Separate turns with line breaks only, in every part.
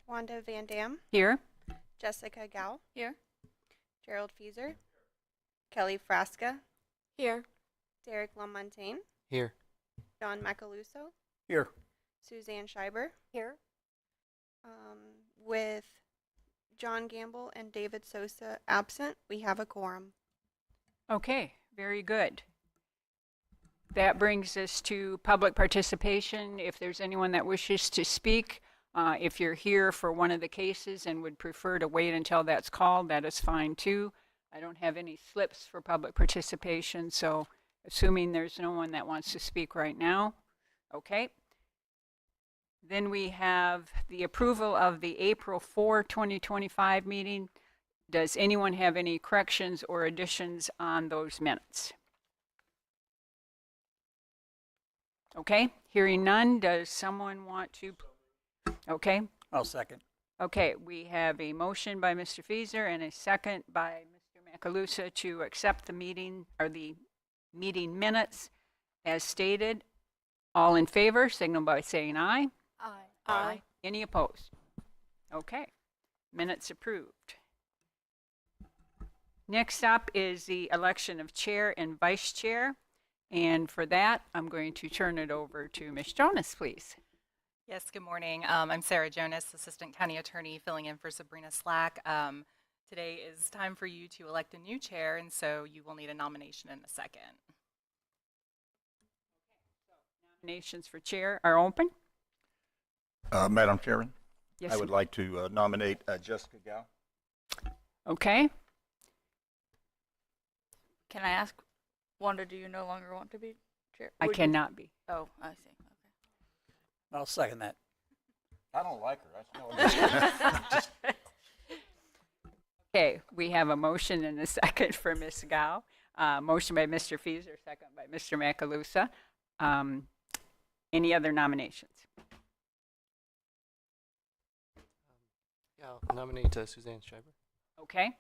Wanda Van Dam,
Here.
Jessica Gao,
Here.
Gerald Fieser, Kelly Frasca,
Here.
Derek LaMontagne,
Here.
John Macaluso,
Here.
Suzanne Schreiber,
Here.
with John Gamble and David Sosa absent, we have a quorum.
Okay, very good. That brings us to public participation. If there's anyone that wishes to speak, if you're here for one of the cases and would prefer to wait until that's called, that is fine too. I don't have any slips for public participation, so assuming there's no one that wants to speak right now, okay. Then we have the approval of the April 4, 2025 meeting. Does anyone have any corrections or additions on those minutes? Okay, hearing none, does someone want to? Okay.
I'll second.
Okay, we have a motion by Mr. Fieser and a second by Mr. Macaluso to accept the meeting or the meeting minutes as stated. All in favor, signal by saying aye.
Aye.
Aye.
Any opposed? Okay, minutes approved. Next up is the election of chair and vice chair. And for that, I'm going to turn it over to Ms. Jonas, please.
Yes, good morning. I'm Sarah Jonas, Assistant County Attorney, filling in for Sabrina Slack. Today is time for you to elect a new chair, and so you will need a nomination in a second.
Nominations for chair are open.
Madam Chairman,
Yes.
I would like to nominate Jessica Gao.
Okay.
Can I ask, Wanda, do you no longer want to be chair?
I
Would you-
cannot be.
Oh, I see.
I'll second that.
I don't like her.
Okay, we have a motion and a second for Ms. Gao. Motion by Mr. Fieser, second by Mr. Macaluso. Any other nominations?
Yeah, I'll nominate Suzanne Schreiber.
Okay,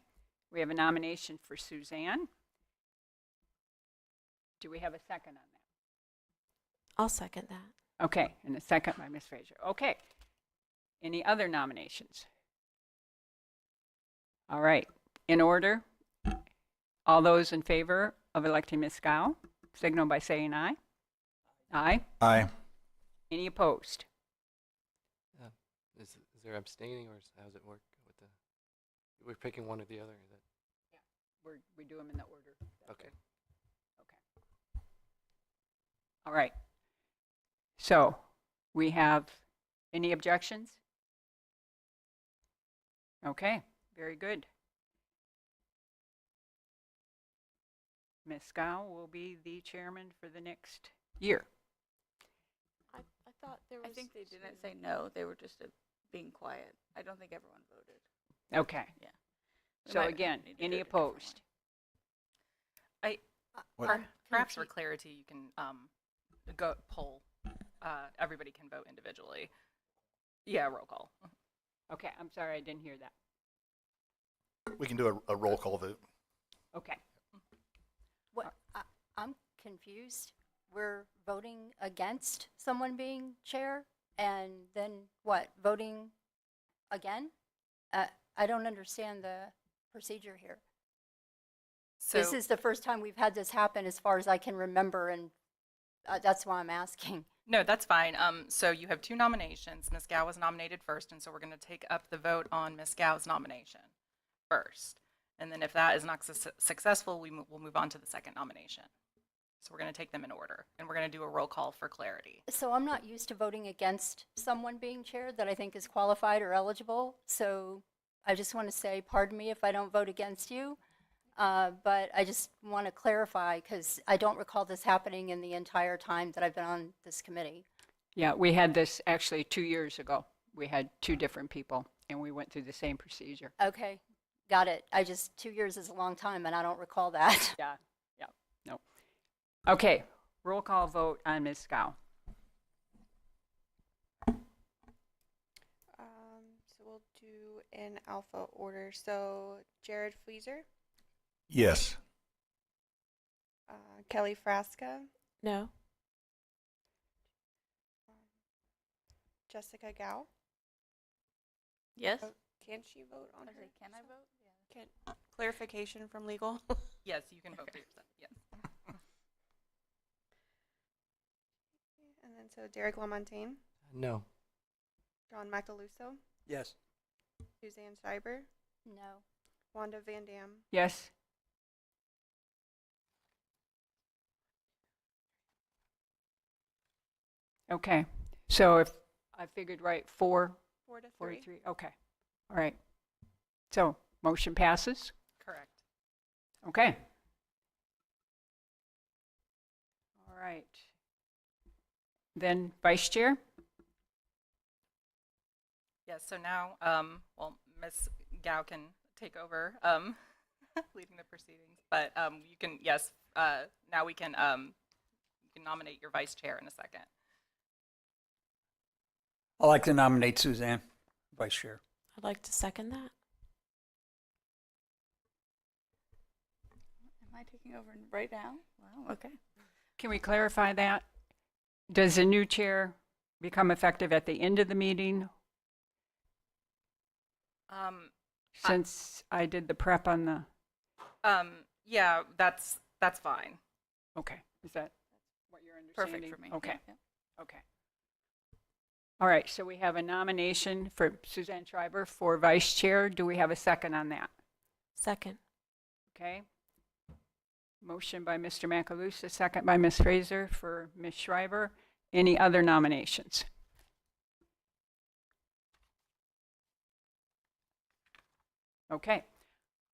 we have a nomination for Suzanne. Do we have a second on that?
I'll second that.
Okay, and a second by Ms. Frazier. Okay, any other nominations? All right, in order, all those in favor of electing Ms. Gao, signal by saying aye. Aye.
Aye.
Any opposed?
Is there abstaining, or how does it work with the? We're picking one or the other. Is that
We do them in the order.
okay?
Okay. All right. So we have any objections? Okay, very good. Ms. Gao will be the chairman for the next year.
I thought there was. I think they didn't say no. They were just being quiet. I don't think everyone voted.
Okay.
Yeah. We
So
might
again,
need to do
any
it a different
opposed?
What?
Perhaps for clarity, you can go poll. Everybody can vote individually. Yeah, roll call.
Okay, I'm sorry, I didn't hear that.
We can do a roll call vote.
Okay.
What, I'm confused. We're voting against someone being chair and then what, voting again? I don't understand the procedure here.
So
This is the first time we've had this happen as far as I can remember, and that's why I'm asking.
no, that's fine. So you have two nominations. Ms. Gao was nominated first, and so we're going to take up the vote on Ms. Gao's nomination first. And then if that is not successful, we'll move on to the second nomination. So we're going to take them in order, and we're going to do a roll call for clarity.
So I'm not used to voting against someone being chair that I think is qualified or eligible. So I just want to say, pardon me if I don't vote against you. But I just want to clarify because I don't recall this happening in the entire time that I've been on this committee.
Yeah, we had this actually 2 years ago. We had two different people, and we went through the same procedure.
Okay, got it. 2 years is a long time and I don't recall that.
Yeah, no. Okay, roll call vote on Ms. Gao.
So we'll do in alpha order. So Jared Fleeser,
Yes.
Kelly Frasca,
No.
Jessica Gao,
Yes?
Oh, can she vote on
I
her?
say, can I vote?
Can, clarification from legal.
Yes, you can vote for yourself. Yes.
And then so Derek LaMontagne,
No.
John Macaluso,
Yes.
Suzanne Schreiber,
No.
Wanda Van Dam,
Yes? Okay, so if I figured right, 4,
4 to 3.
43, okay. All right. So motion passes?
Correct.
Okay. All right. Then Vice Chair?
Yes, so now, well, Ms. Gao can take over leading the proceedings, but you can, yes, now we can, you can nominate your vice chair in a second.
I'd like to nominate Suzanne, vice chair.
I'd like to second that.
Am I taking over right now? Wow, okay.
Can we clarify that? Does the new chair become effective at the end of the meeting? Since I did the prep on the,
Yeah, that's fine.
okay, is that what you're
Perfect
understanding?
for me.
Okay,
Yeah.
okay. All right, so we have a nomination for Suzanne Schreiber for vice chair. Do we have a second on that?
Second.
Okay. Motion by Mr. Macalusa, second by Ms. Fraser for Ms. Schreiber. Any other nominations? Okay.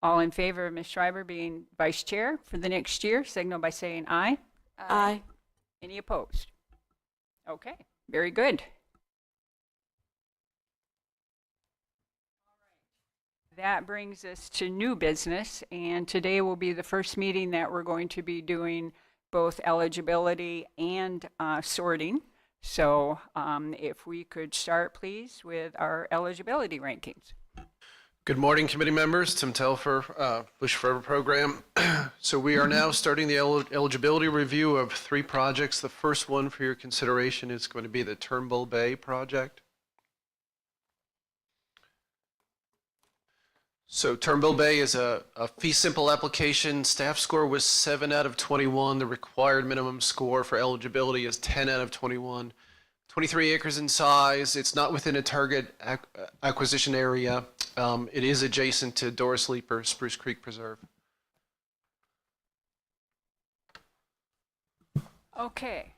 All in favor of Ms. Schreiber being vice chair for the next year, signal by saying aye.
Aye.
Any opposed? Okay, very good. That brings us to new business, and today will be the first meeting that we're going to be doing both eligibility and sorting. So if we could start, please, with our eligibility rankings.
Good morning, committee members. Tim Telfer, Bush Forever Program. So we are now starting the eligibility review of 3 projects. The first one for your consideration is going to be the Turnbull Bay project. So Turnbull Bay is a fee simple application. Staff score was 7 out of 21. The required minimum score for eligibility is 10 out of 21. 23 acres in size. It's not within a target acquisition area. It is adjacent to Doris Leeper Spruce Creek Preserve.
Okay.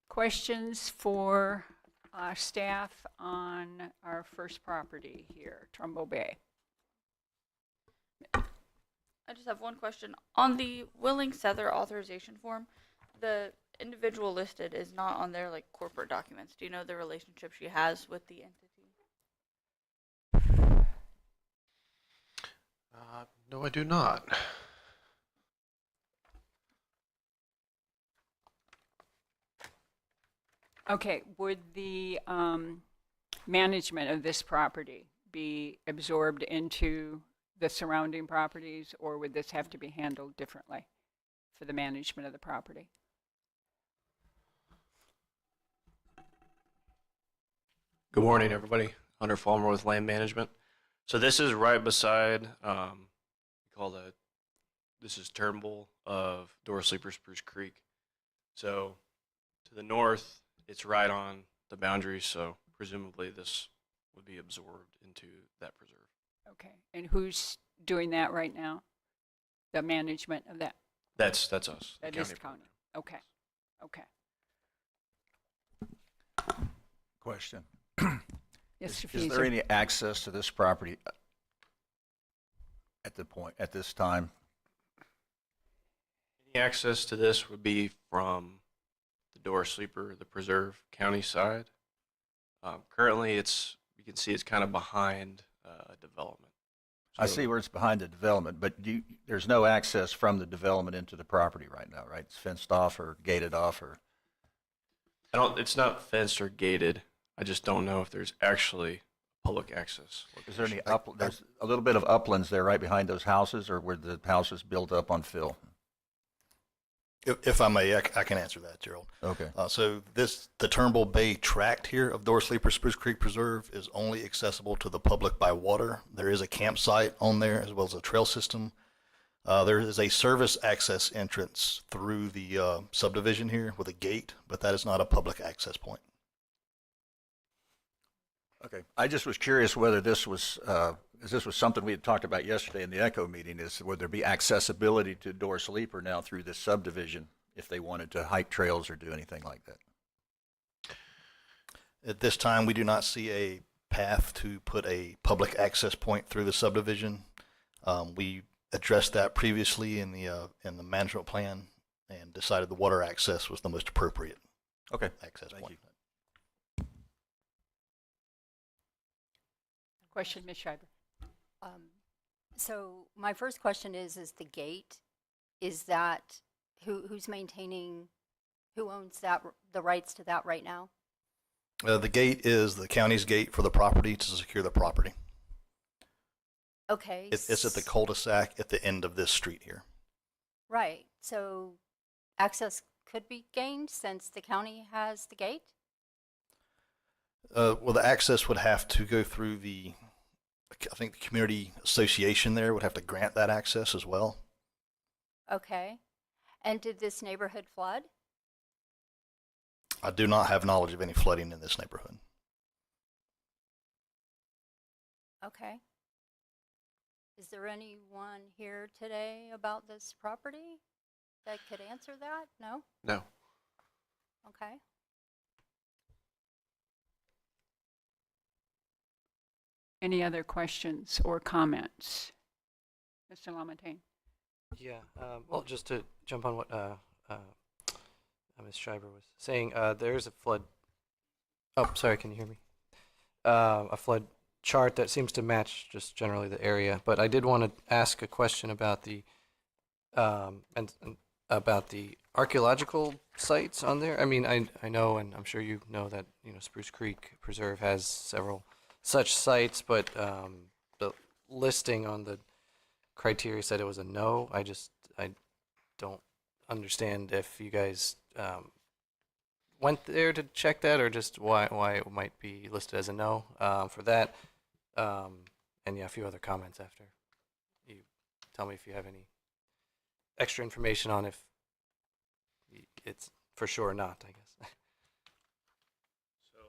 Questions for staff on our first property here, Trumbull Bay?
I just have one question. On the Willing Settler authorization form, the individual listed is not on their like corporate documents. Do you know the relationship she has with the entity?
No, I do not.
Okay, would the management of this property be absorbed into the surrounding properties, or would this have to be handled differently for the management of the property?
Good morning, everybody. Hunter Fulmer with Land Management. So this is right beside, this is Turnbull of Doris Leeper Spruce Creek. So to the north, it's right on the boundary, so presumably this would be absorbed into that preserve.
Okay, and who's doing that right now? The management of that?
That's us. the
That is the
program.
county. Okay, okay.
Question.
Yes,
Is there any access to this property at this time?
Any access to this would be from the Doris Leeper, the preserve county side. Currently, you can see it's kind of behind development.
I
So-
see where it's behind the development, but there's no access from the development into the property right now, right? It's fenced off or gated off or?
It's not fenced or gated. I just don't know if there's actually public access.
Is there any there's a little bit of uplands there right behind those houses, or were the houses built up on fill?
If I may, I can answer that, Gerald.
Okay.
The Turnbull Bay tract here of Door Sleeper Spruce Creek Preserve is only accessible to the public by water. There is a campsite on there as well as a trail system. There is a service access entrance through the subdivision here with a gate, but that is not a public access point.
Okay. I just was curious whether this was something we had talked about yesterday in the ECHO meeting, is would there be accessibility to Door Sleeper now through this subdivision if they wanted to hike trails or do anything like that?
At this time, we do not see a path to put a public access point through the subdivision. We addressed that previously in the management plan and decided the water access was the most appropriate
Okay.
access
Thank
point.
you.
Question, Ms. Schreiber.
So my first question is the gate, is that, who's maintaining, who owns that, the rights to that right now?
The gate is the county's gate for the property to secure the property.
Okay.
It's at the cul-de-sac at the end of this street here.
Right, so access could be gained since the county has the gate?
Well, the access would have to go through I think the community association there would have to grant that access as well.
Okay. And did this neighborhood flood?
I do not have knowledge of any flooding in this neighborhood.
Okay. Is there anyone here today about this property that could answer that? No?
No.
Okay.
Any other questions or comments? Mr. Lamontagne?
Yeah, well, just to jump on what Ms. Schreiber was saying, there is a flood. Oh, sorry, can you hear me? A flood chart that seems to match just generally the area, but I did want to ask a question about the and about the archaeological sites on there. I mean, I know, and I'm sure you know that Spruce Creek Preserve has several such sites, but the listing on the criteria said it was a no. I don't understand if you guys went there to check that, or just why it might be listed as a no for that. And yeah, a few other comments after you tell me if you have any extra information on if it's for sure or not, I guess.
So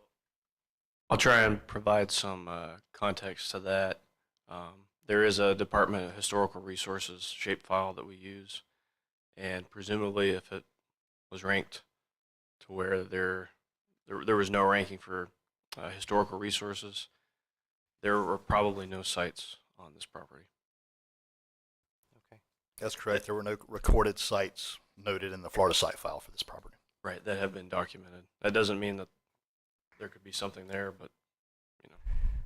I'll try and provide some context to that. There is a Department of Historical Resources shapefile that we use, and presumably if it was ranked to where there was no ranking for historical resources, there were probably no sites on this property.
Okay.
That's correct. There were no recorded sites noted in the Florida site file for this property.
Right, that have been documented. That doesn't mean that there could be something there, but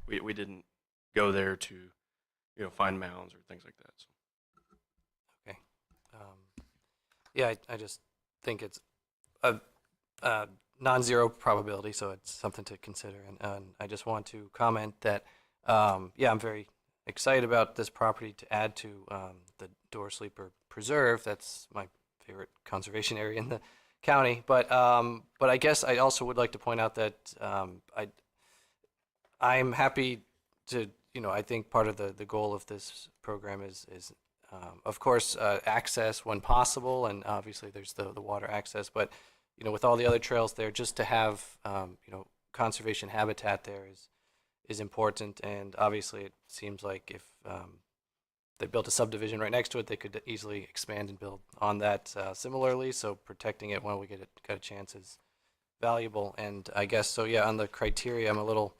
we didn't go there to find mounds or things like that. So.
Okay. Yeah, I just think it's a non-zero probability, so it's something to consider. And I just want to comment that, yeah, I'm very excited about this property to add to the Door Sleeper Preserve. That's my favorite conservation area in the county. But I guess I also would like to point out that I'm happy to, I think part of the goal of this program is of course, access when possible, and obviously there's the water access, but with all the other trails there, just to have conservation habitat there is important. And obviously it seems like if they built a subdivision right next to it, they could easily expand and build on that similarly. So protecting it when we get a chance is valuable. And I guess so. Yeah, on the criteria, I'm a little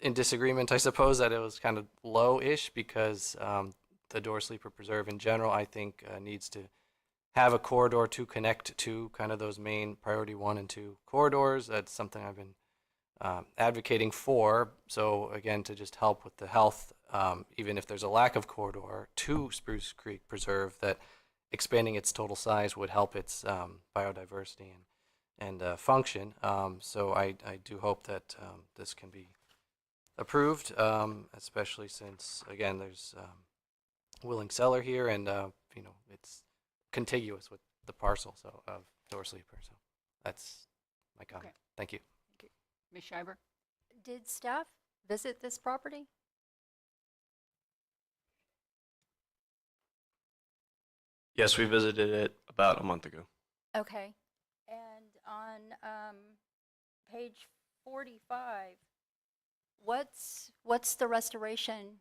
in disagreement, I suppose, that it was kind of low-ish, because the Door Sleeper Preserve in general, I think, needs to have a corridor to connect to kind of those main priority 1 and 2 corridors. That's something I've been advocating for. So again, to just help with the health, even if there's a lack of corridor to Spruce Creek Preserve, that expanding its total size would help its biodiversity and function. So I do hope that this can be approved, especially since, again, there's willing seller here, and it's contiguous with the parcel, so of door sleeper. So that's my comment.
Okay.
Thank you.
Ms. Schreiber?
Did staff visit this property?
Yes, we visited it about a month ago.
Okay. And on page 45, what's the restoration?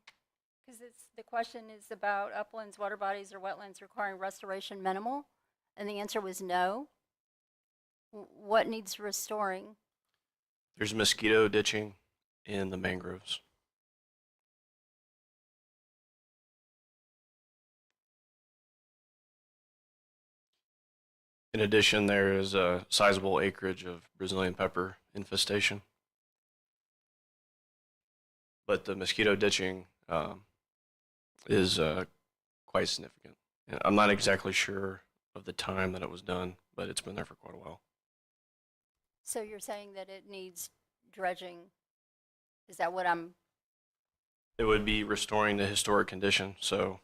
Because the question is about uplands, water bodies, or wetlands requiring restoration minimal, and the answer was no. What needs restoring?
There's mosquito ditching in the mangroves. In addition, there is a sizable acreage of Brazilian pepper infestation. But the mosquito ditching is quite significant. And I'm not exactly sure of the time that it was done, but it's been there for quite a while.
So you're saying that it needs dredging? Is that what I'm?
It would be restoring the historic condition, so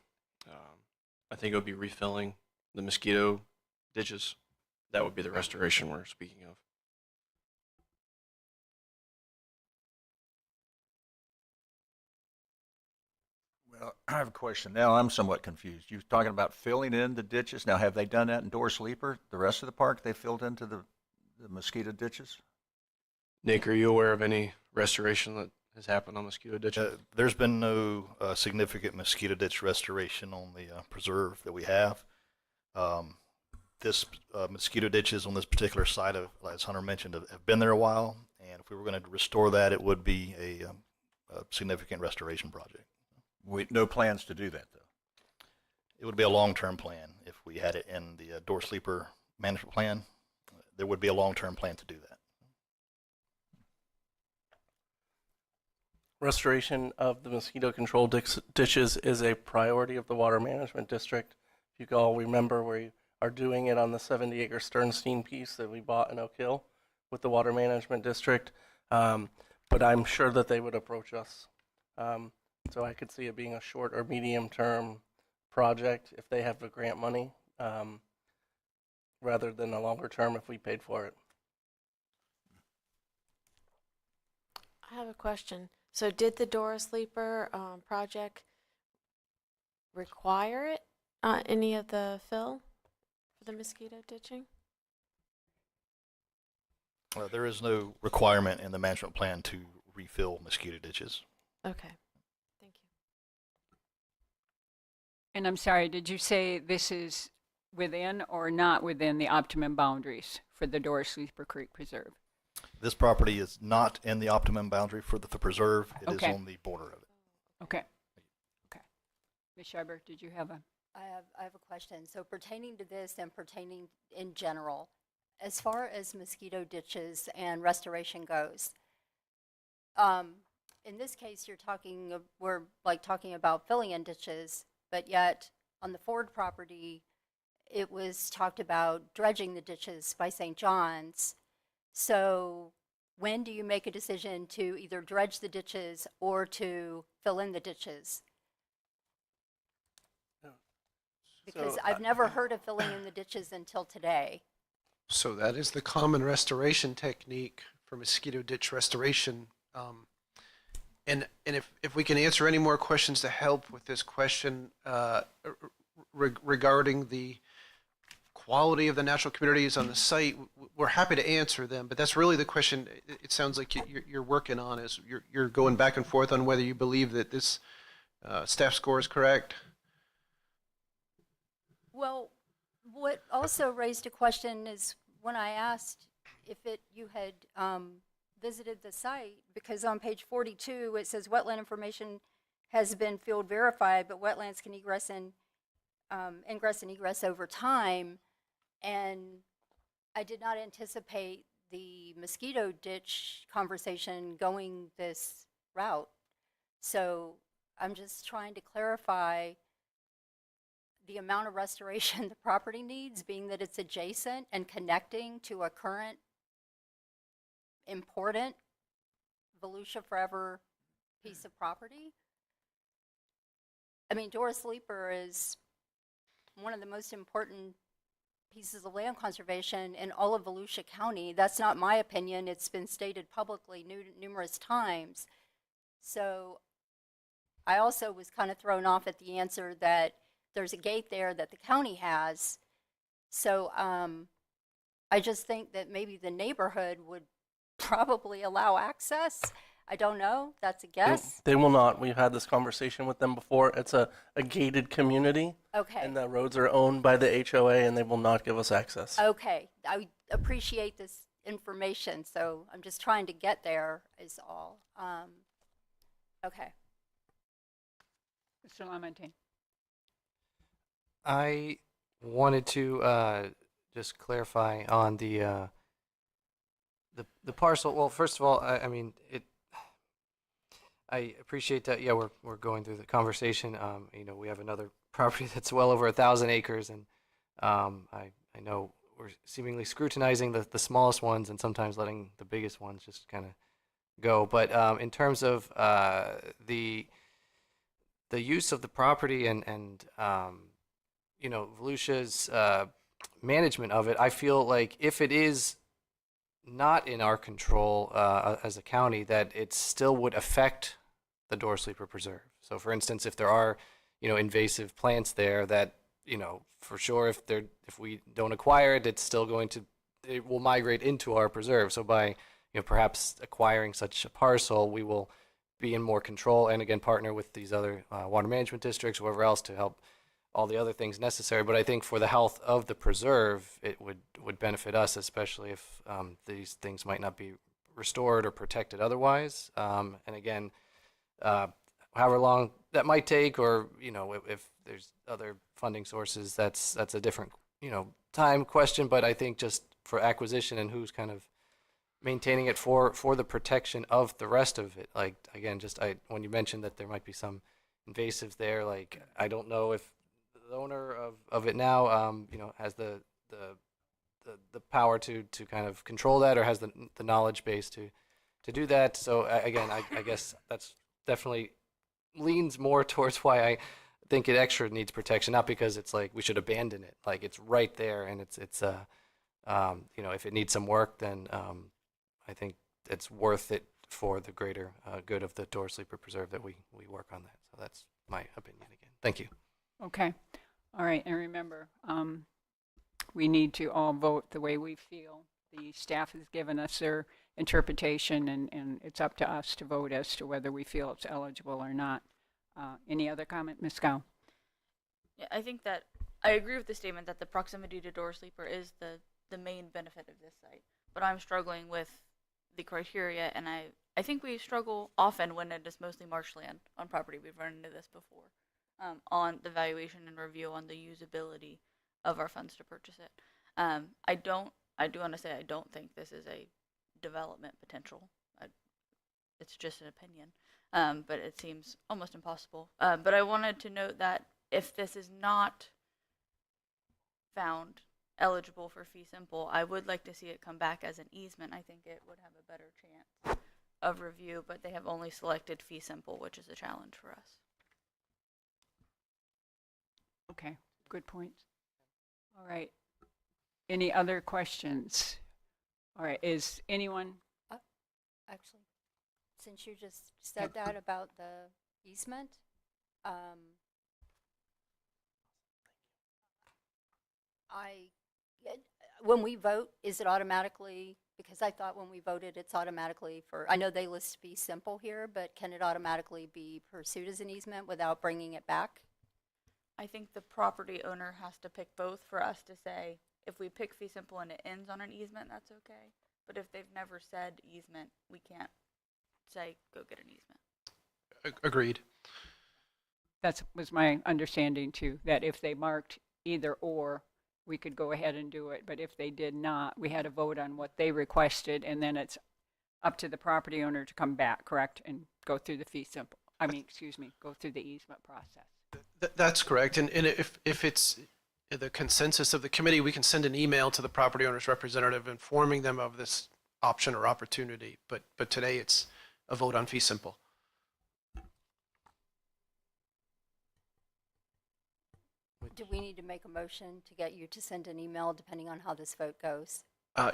I think it would be refilling the mosquito ditches. That would be the restoration we're speaking of.
Well, I have a question. Now I'm somewhat confused. You're talking about filling in the ditches. Now, have they done that in Door Sleeper? The rest of the park, they filled into the mosquito ditches?
Nick, are you aware of any restoration that has happened on mosquito ditches?
There's been no significant mosquito ditch restoration on the preserve that we have. This mosquito ditches on this particular site, as Hunter mentioned, have been there a while. And if we were going to restore that, it would be a significant restoration project.
No plans to do that, though.
It would be a long-term plan if we had it in the door sleeper management plan. There would be a long-term plan to do that.
Restoration of the mosquito control ditches is a priority of the Water Management District. If you can all remember, we are doing it on the 70-acre Sternstein piece that we bought in Oak Hill with the Water Management District. But I'm sure that they would approach us. So I could see it being a short or medium-term project if they have the grant money, rather than a longer term if we paid for it.
I have a question. So did the Door Sleeper project require it, any of the fill for the mosquito ditching?
There is no requirement in the management plan to refill mosquito ditches.
Okay. Thank you.
And I'm sorry, did you say this is within or not within the optimum boundaries for the Door Sleeper Creek Preserve?
This property is not in the optimum boundary for the preserve. It
Okay.
is on the border of it.
Okay. Okay. Ms. Schreiber, did you have a?
I have a question. So pertaining to this and pertaining in general, as far as mosquito ditches and restoration goes, in this case, we're like talking about filling in ditches, but yet on the Ford property, it was talked about dredging the ditches by St. John's. So when do you make a decision to either dredge the ditches or to fill in the ditches? Because I've never heard of filling in the ditches until today.
So that is the common restoration technique for mosquito ditch restoration. And if we can answer any more questions to help with this question regarding the quality of the natural communities on the site, we're happy to answer them. But that's really the question. It sounds like you're working on is you're going back and forth on whether you believe that this staff score is correct.
Well, what also raised a question is when I asked if you had visited the site, because on page 42 it says wetland information has been field verified, but wetlands can ingress and egress over time. And I did not anticipate the mosquito ditch conversation going this route. So I'm just trying to clarify the amount of restoration the property needs, being that it's adjacent and connecting to a current important Volusia Forever piece of property. I mean, Door Sleeper is one of the most important pieces of land conservation in all of Volusia County. That's not my opinion. It's been stated publicly numerous times. So I also was kind of thrown off at the answer that there's a gate there that the county has. So I just think that maybe the neighborhood would probably allow access. I don't know. That's a guess.
They will not. We've had this conversation with them before. It's a gated community,
Okay.
and the roads are owned by the HOA, and they will not give us access.
Okay. I appreciate this information. So I'm just trying to get there is all. Okay.
Mr. Lamontagne.
I wanted to just clarify on the parcel. Well, first of all, I mean it. I appreciate that. Yeah, we're going through the conversation. You know, we have another property that's well over 1,000 acres, and I know we're seemingly scrutinizing the smallest ones and sometimes letting the biggest ones just kind of go. But in terms of the use of the property and you know, Volusia's management of it, I feel like if it is not in our control as a county, that it still would affect the Door Sleeper Preserve. So, for instance, if there are, you know, invasive plants there, that, you know, for sure, if we don't acquire it, it's still it will migrate into our preserve. So by, you know, perhaps acquiring such a parcel, we will be in more control and again partner with these other water management districts, whoever else, to help all the other things necessary. But I think for the health of the preserve, it would benefit us, especially if these things might not be restored or protected otherwise. And again, however long that might take, or, you know, if there's other funding sources, that's a different, you know, time question. But I think just for acquisition and who's kind of maintaining it for the protection of the rest of it. Like, again, when you mentioned that there might be some invasives there, like, I don't know if the owner of it now, you know, has the power to kind of control that, or has the knowledge base to do that. So again, I guess that's definitely leans more towards why I think it extra needs protection, not because it's like we should abandon it. Like, it's right there, and it's you know, if it needs some work, then I think it's worth it for the greater good of the Door Sleeper Preserve that we work on that. So that's my opinion again. Thank you.
Okay. All right. And remember, we need to all vote the way we feel. The staff has given us their interpretation, and it's up to us to vote as to whether we feel it's eligible or not. Any other comment, Ms. Gow?
Yeah, I think that I agree with the statement that the proximity to Door Sleeper is the main benefit of this site. But I'm struggling with the criteria, and I think we struggle often when it is mostly marshland on property. We've run into this before, on the valuation and review on the usability of our funds to purchase it. I do want to say I don't think this is a development potential. It's just an opinion, but it seems almost impossible. But I wanted to note that if this is not found eligible for fee simple, I would like to see it come back as an easement. I think it would have a better chance of review, but they have only selected fee simple, which is a challenge for us.
Okay. Good points. All right. Any other questions? All right. Is anyone?
Actually, since you just said that about the easement, when we vote, is it automatically, because I thought when we voted, it's automatically I know they list fee simple here, but can it automatically be pursued as an easement without bringing it back?
I think the property owner has to pick both for us to say, if we pick fee simple and it ends on an easement, that's okay. But if they've never said easement, we can't say, go get an easement.
Agreed.
That was my understanding too, that if they marked either or, we could go ahead and do it. But if they did not, we had to vote on what they requested, and then it's up to the property owner to come back, correct, and go through the fee simple. Go through the easement process.
That's correct. And if it's the consensus of the committee, we can send an email to the property owner's representative informing them of this option or opportunity. But today it's a vote on fee simple.
Do we need to make a motion to get you to send an email depending on how this vote goes?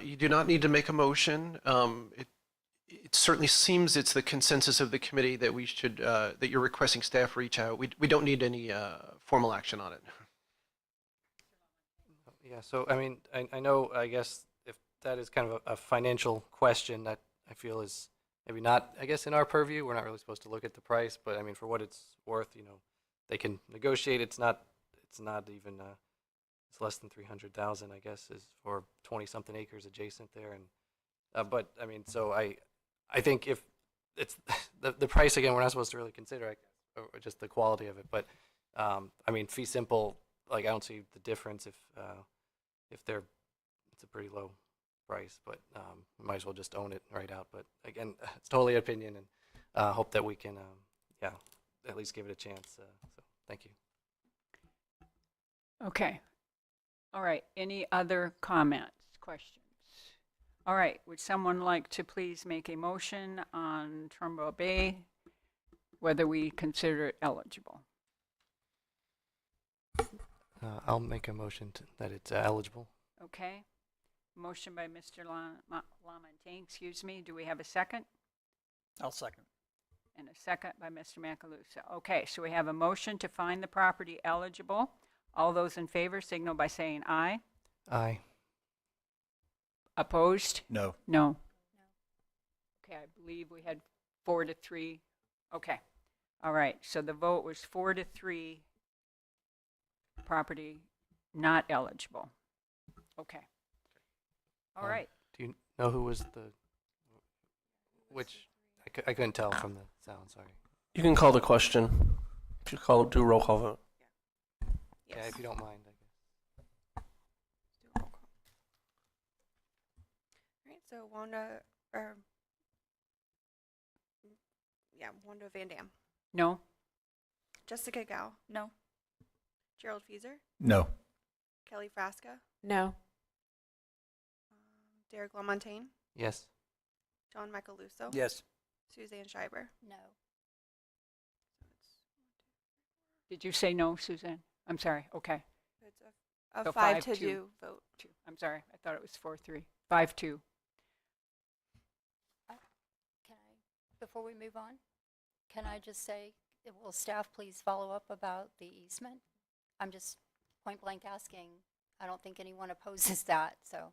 You do not need to make a motion. It certainly seems it's the consensus of the committee that we should, that you're requesting staff reach out. We don't need any formal action on it.
Yeah, so I mean, I know, I guess if that is kind of a financial question that I feel is maybe not, I guess in our purview, we're not really supposed to look at the price, but I mean, for what it's worth, they can negotiate. It's not even, it's less than 300,000, I guess, is for 20 something acres adjacent there. And, but I mean, so I think if it's the price, again, we're not supposed to really consider, I guess, or just the quality of it. But I mean, fee simple, like I don't see the difference if it's a pretty low price, but we might as well just own it right out. But again, it's totally opinion, and hope that we can, yeah, at least give it a chance. So thank you.
Okay. All right. Any other comments, questions? All right. Would someone like to please make a motion on Turnbull Bay, whether we consider it eligible?
I'll make a motion that it's eligible.
Okay. Motion by Mr. Lamontagne, excuse me. Do we have a second?
I'll second.
And a second by Mr. Macaluso. Okay, so we have a motion to find the property eligible. All those in favor signal by saying aye.
Aye.
Opposed?
No.
No. Okay, I believe we had 4-3. Okay. All right, so the vote was 4-3. Property not eligible. Okay. All right.
Do you know who was which? I couldn't tell from the sound, sorry.
You can call the question. If you do a roll call vote.
Yes.
Yeah, if you don't mind, I guess.
Do a roll call. All right, so Wanda Van Dam,
No?
Jessica Gao,
No.
Gerald Fieser,
No.
Kelly Frasca,
No.
Derek LaMontagne,
Yes.
John Macaluso,
Yes.
Suzanne Schreiber.
No.
Did you say no, Suzanne? I'm sorry. Okay.
It's a
So
5-2 vote.
I'm sorry. I thought it was 4-3. 5-2.
Can I, before we move on, can I just say, will staff please follow up about the easement? I'm just point blank asking. I don't think anyone opposes that, so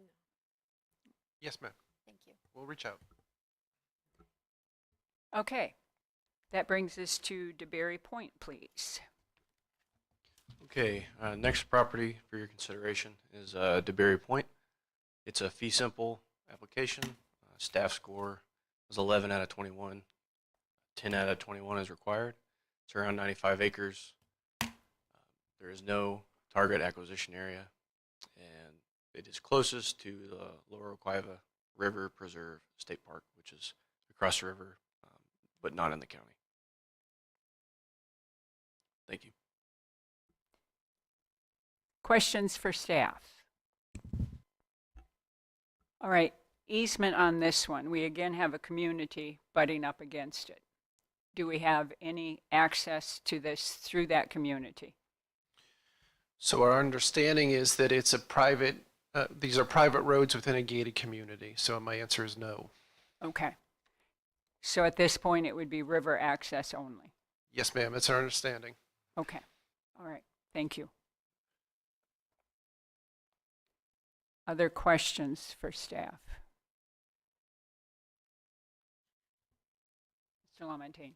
Yes, ma'am.
thank you.
We'll reach out.
Okay. That brings us to DeBerry Point, please.
Okay, next property for your consideration is DeBerry Point. It's a fee simple application. Staff score was 11 out of 21. 10 out of 21 is required. It's around 95 acres. There is no target acquisition area, and it is closest to the Lower Oquiva River Preserve State Park, which is across the river, but not in the county. Thank you.
Questions for staff? All right. Easement on this one. We again have a community butting up against it. Do we have any access to this through that community?
So our understanding is that it's a private, these are private roads within a gated community. So my answer is no.
Okay. So at this point, it would be river access only.
Yes, ma'am. It's our understanding.
Okay. All right. Thank you. Other questions for staff? Mr. Lamontagne.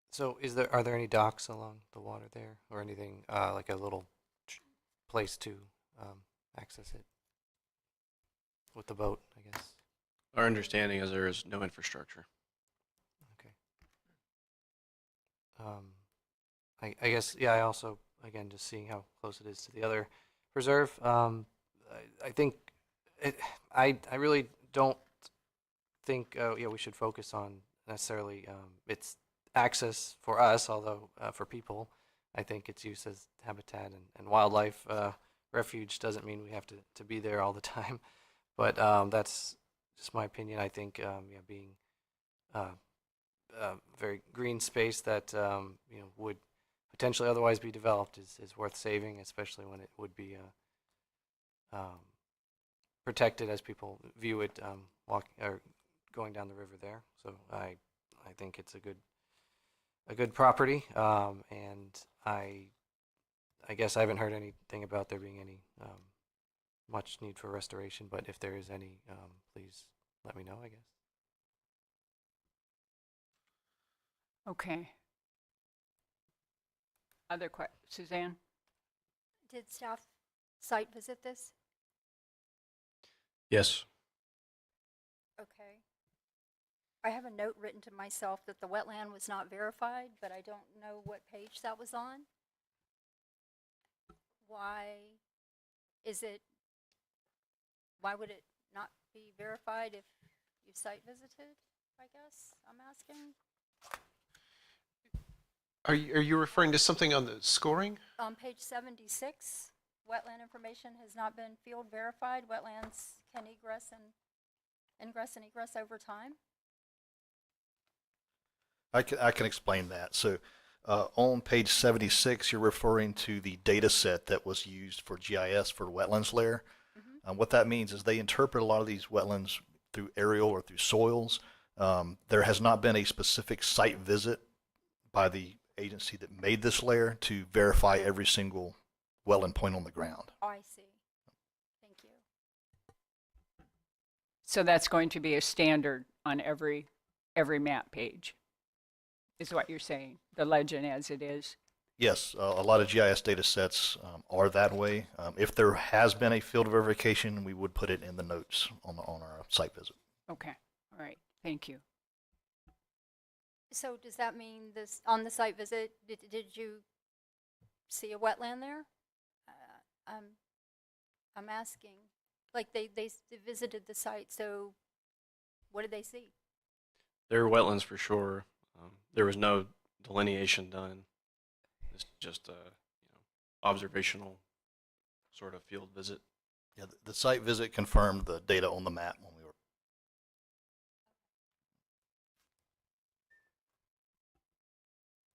So are there any docks along the water there or anything, like a little place to access it with the boat, I guess?
Our understanding is there is no infrastructure.
Okay. I guess, yeah, I also, again, just seeing how close it is to the other preserve, I think I really don't think, yeah, we should focus on necessarily its access for us, although for people, I think its use as habitat and wildlife refuge doesn't mean we have to be there all the time. But that's just my opinion. I think, yeah, being very green space that would potentially otherwise be developed is worth saving, especially when it would be protected as people view it walking or going down the river there. So I think it's a good property, and I guess I haven't heard anything about there being any much need for restoration, but if there is any, please let me know, I guess.
Okay. Other questions? Suzanne?
Did staff site visit this?
Yes.
Okay. I have a note written to myself that the wetland was not verified, but I don't know what page that was on. Why would it not be verified if you site visited, I guess I'm asking?
Are you referring to something on the scoring?
On page 76, wetland information has not been field verified. Wetlands can ingress and egress over time.
I can explain that. So on page 76, you're referring to the data set that was used for GIS for wetlands layer. What that means is they interpret a lot of these wetlands through aerial or through soils. There has not been a specific site visit by the agency that made this layer to verify every single wetland point on the ground.
Oh, I see. Thank you.
So that's going to be a standard on every map page, is what you're saying, the legend as it is.
Yes, a lot of GIS data sets are that way. If there has been a field verification, we would put it in the notes on our site visit.
Okay, all right, thank you.
So does that mean this, on the site visit, did you see a wetland there? I'm asking, like they visited the site, so what did they see?
There are wetlands for sure. There was no delineation done. It's just a observational sort of field visit.
Yeah, the site visit confirmed the data on the map when we were.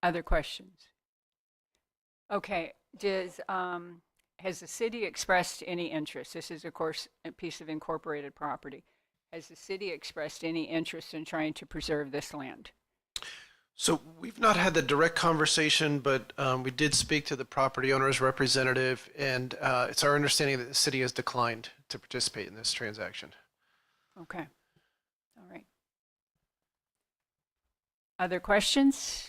Other questions? Okay, has the city expressed any interest? This is, of course, a piece of incorporated property. Has the city expressed any interest in trying to preserve this land?
So we've not had the direct conversation, but we did speak to the property owner's representative, and it's our understanding that the city has declined to participate in this transaction.
Okay, all right. Other questions?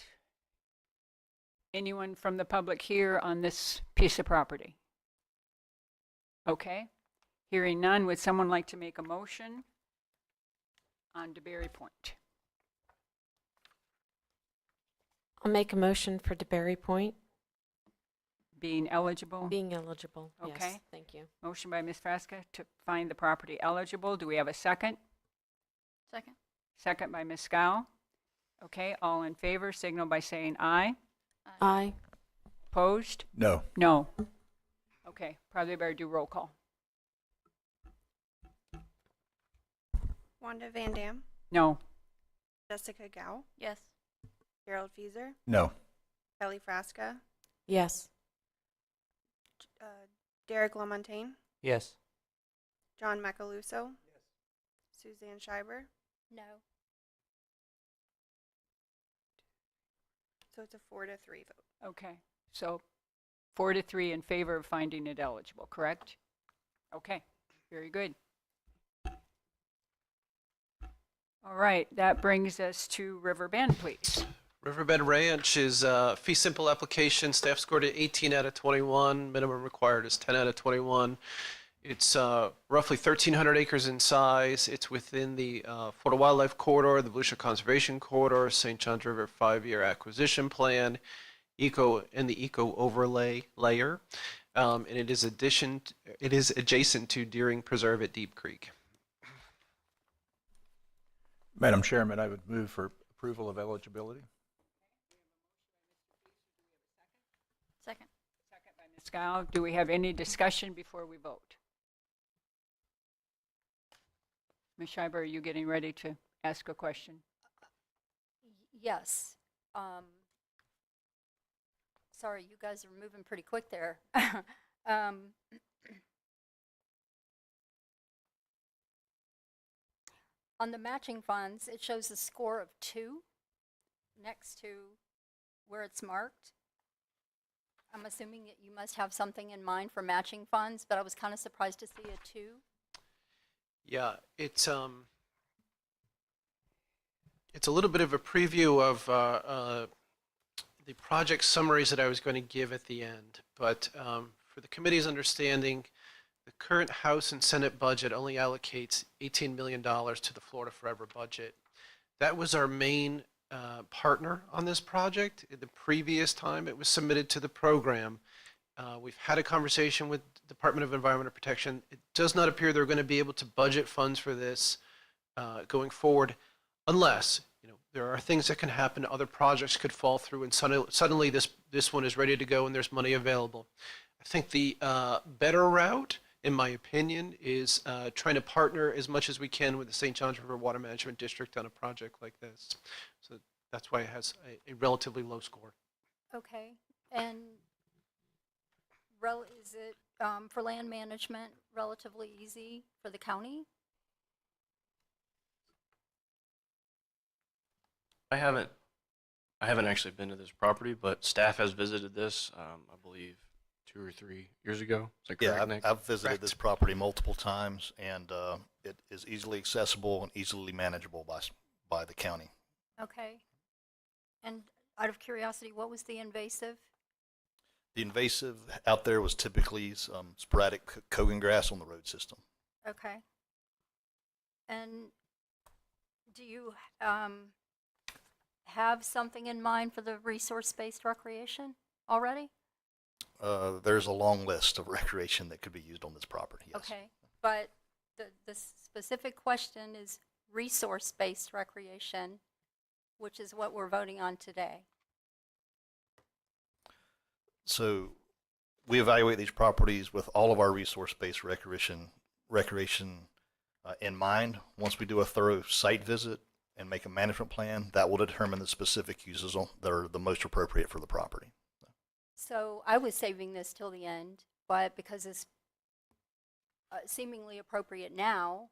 Anyone from the public here on this piece of property? Okay, hearing none, would someone like to make a motion on DeBerry Point?
I'll make a motion for DeBerry Point.
Being eligible?
Being eligible, yes.
Okay.
Thank you.
Motion by Ms. Frasca to find the property eligible. Do we have a second?
Second.
Second by Ms. Scow. Okay, all in favor, signal by saying aye.
Aye.
Opposed?
No.
No. Okay, probably better do roll call.
Wanda Van Dam,
No.
Jessica Gao,
Yes.
Gerald Fieser,
No.
Kelly Frasca,
Yes.
Derek LaMontagne,
Yes.
John Macaluso, Suzanne Schreiber.
No.
So it's a 4-3 vote.
Okay, so 4-3 in favor of finding it eligible, correct? Okay, very good. All right, that brings us to Riverbend, please.
Riverbed Ranch is a fee simple application. Staff scored it 18 out of 21. Minimum required is 10 out of 21. It's roughly 1,300 acres in size. It's within the Florida Wildlife Corridor, the Volusia Conservation Corridor, St. Johns River 5-year acquisition plan, and the eco overlay layer. And it is adjacent to Deering Preserve at Deep Creek.
Madam Chairman, I would move for approval of eligibility.
Second.
Second by Ms. Scow. Do we have any discussion before we vote? Ms. Schreiber, are you getting ready to ask a question?
Yes. Sorry, you guys are moving pretty quick there. Um, On the matching funds, it shows a score of 2 next to where it's marked. I'm assuming that you must have something in mind for matching funds, but I was kind of surprised to see a 2.
Yeah, it's a little bit of a preview of the project summaries that I was going to give at the end. But for the committee's understanding, the current House and Senate budget only allocates $18 million to the Florida Forever budget. That was our main partner on this project. In the previous time it was submitted to the program, we've had a conversation with the Department of Environmental Protection. It does not appear they're going to be able to budget funds for this going forward, unless there are things that can happen. Other projects could fall through, and suddenly this one is ready to go, and there's money available. I think the better route, in my opinion, is trying to partner as much as we can with the St. Johns River Water Management District on a project like this. So that's why it has a relatively low score.
Okay, and is it for land management relatively easy for the county?
I haven't actually been to this property, but staff has visited this, I believe 2 or 3 years ago. Is that correct,
Yeah,
Nick?
I've visited this property multiple times, and it is easily accessible and easily manageable by the county.
Okay. And out of curiosity, what was the invasive?
The invasive out there was typically some sporadic Kogan grass on the road system.
Okay. And do you have something in mind for the resource-based recreation already?
There's a long list of recreation that could be used on this property, yes.
Okay, but the specific question is resource-based recreation, which is what we're voting on today.
So we evaluate these properties with all of our resource-based recreation in mind. Once we do a thorough site visit and make a management plan, that will determine the specific uses that are the most appropriate for the property.
So I was saving this till the end, but because it's seemingly appropriate now,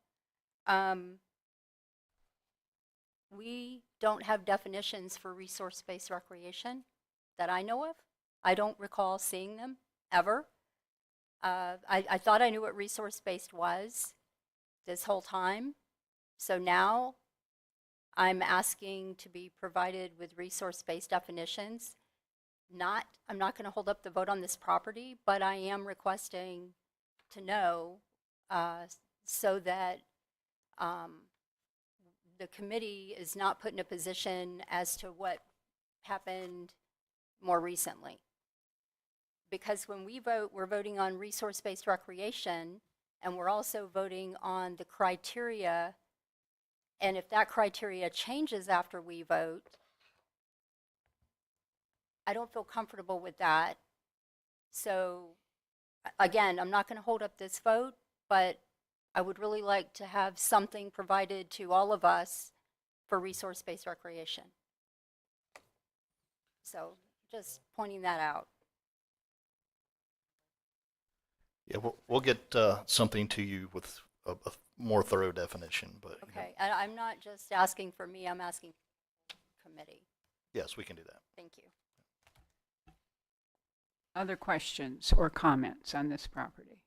we don't have definitions for resource-based recreation that I know of. I don't recall seeing them ever. I thought I knew what resource-based was this whole time. So now I'm asking to be provided with resource-based definitions. I'm not going to hold up the vote on this property, but I am requesting to know so that the committee is not put in a position as to what happened more recently. Because when we vote, we're voting on resource-based recreation, and we're also voting on the criteria. And if that criteria changes after we vote, I don't feel comfortable with that. So again, I'm not going to hold up this vote, but I would really like to have something provided to all of us for resource-based recreation. So just pointing that out.
Yeah, we'll get something to you with a more thorough definition. But
Okay, and I'm not just asking for me, I'm asking committee.
yes, we can do that.
Thank you.
Other questions or comments on this property?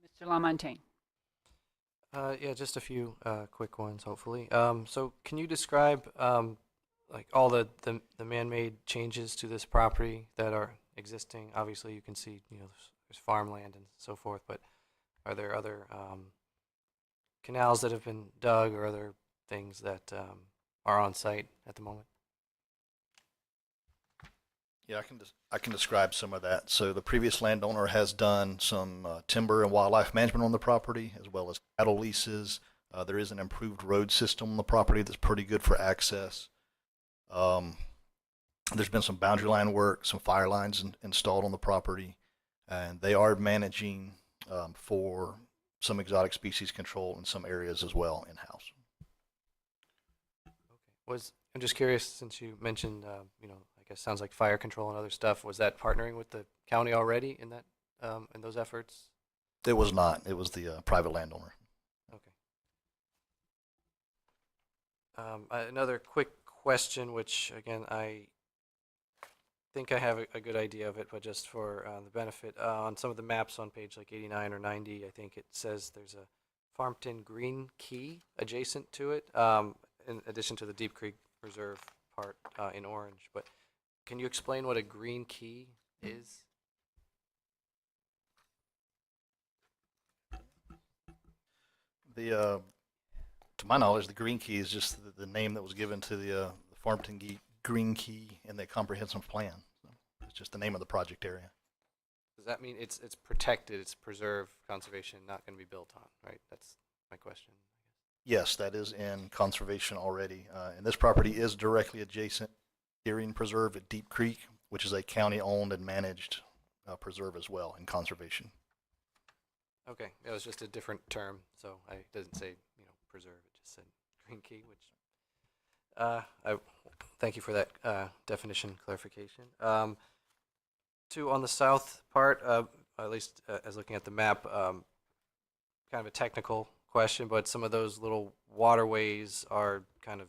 Mr. LaMontagne.
Yeah, just a few quick ones, hopefully. So can you describe like all the man-made changes to this property that are existing? Obviously, you can see, there's farmland and so forth, but are there other canals that have been dug or other things that are on site at the moment?
Yeah, I can describe some of that. So the previous landowner has done some timber and wildlife management on the property, as well as cattle leases. There is an improved road system on the property that's pretty good for access. There's been some boundary line work, some fire lines installed on the property, and they are managing for some exotic species control in some areas as well in-house.
I'm just curious, since you mentioned, I guess sounds like fire control and other stuff. Was that partnering with the county already in that in those efforts?
It was not. It was the private landowner.
Okay. Another quick question, which again I think I have a good idea of it, but just for the benefit, on some of the maps on page like 89 or 90, I think it says there's a Farmington Green Key adjacent to it, in addition to the Deep Creek Reserve part in orange. But can you explain what a green key is?
To my knowledge, the Green Key is just the name that was given to the Farmington Green Key in the comprehensive plan. So it's just the name of the project area.
Does that mean it's protected, it's preserved, conservation, not going to be built on, right? That's my question.
Yes, that is in conservation already. And this property is directly adjacent to Deering Preserve at Deep Creek, which is a county-owned and managed preserve as well in conservation.
Okay, it was just a different term, so it doesn't say preserve. It just said green key, which I thank you for that definition clarification. Two, on the south part, at least as looking at the map, kind of a technical question, but some of those little waterways are kind of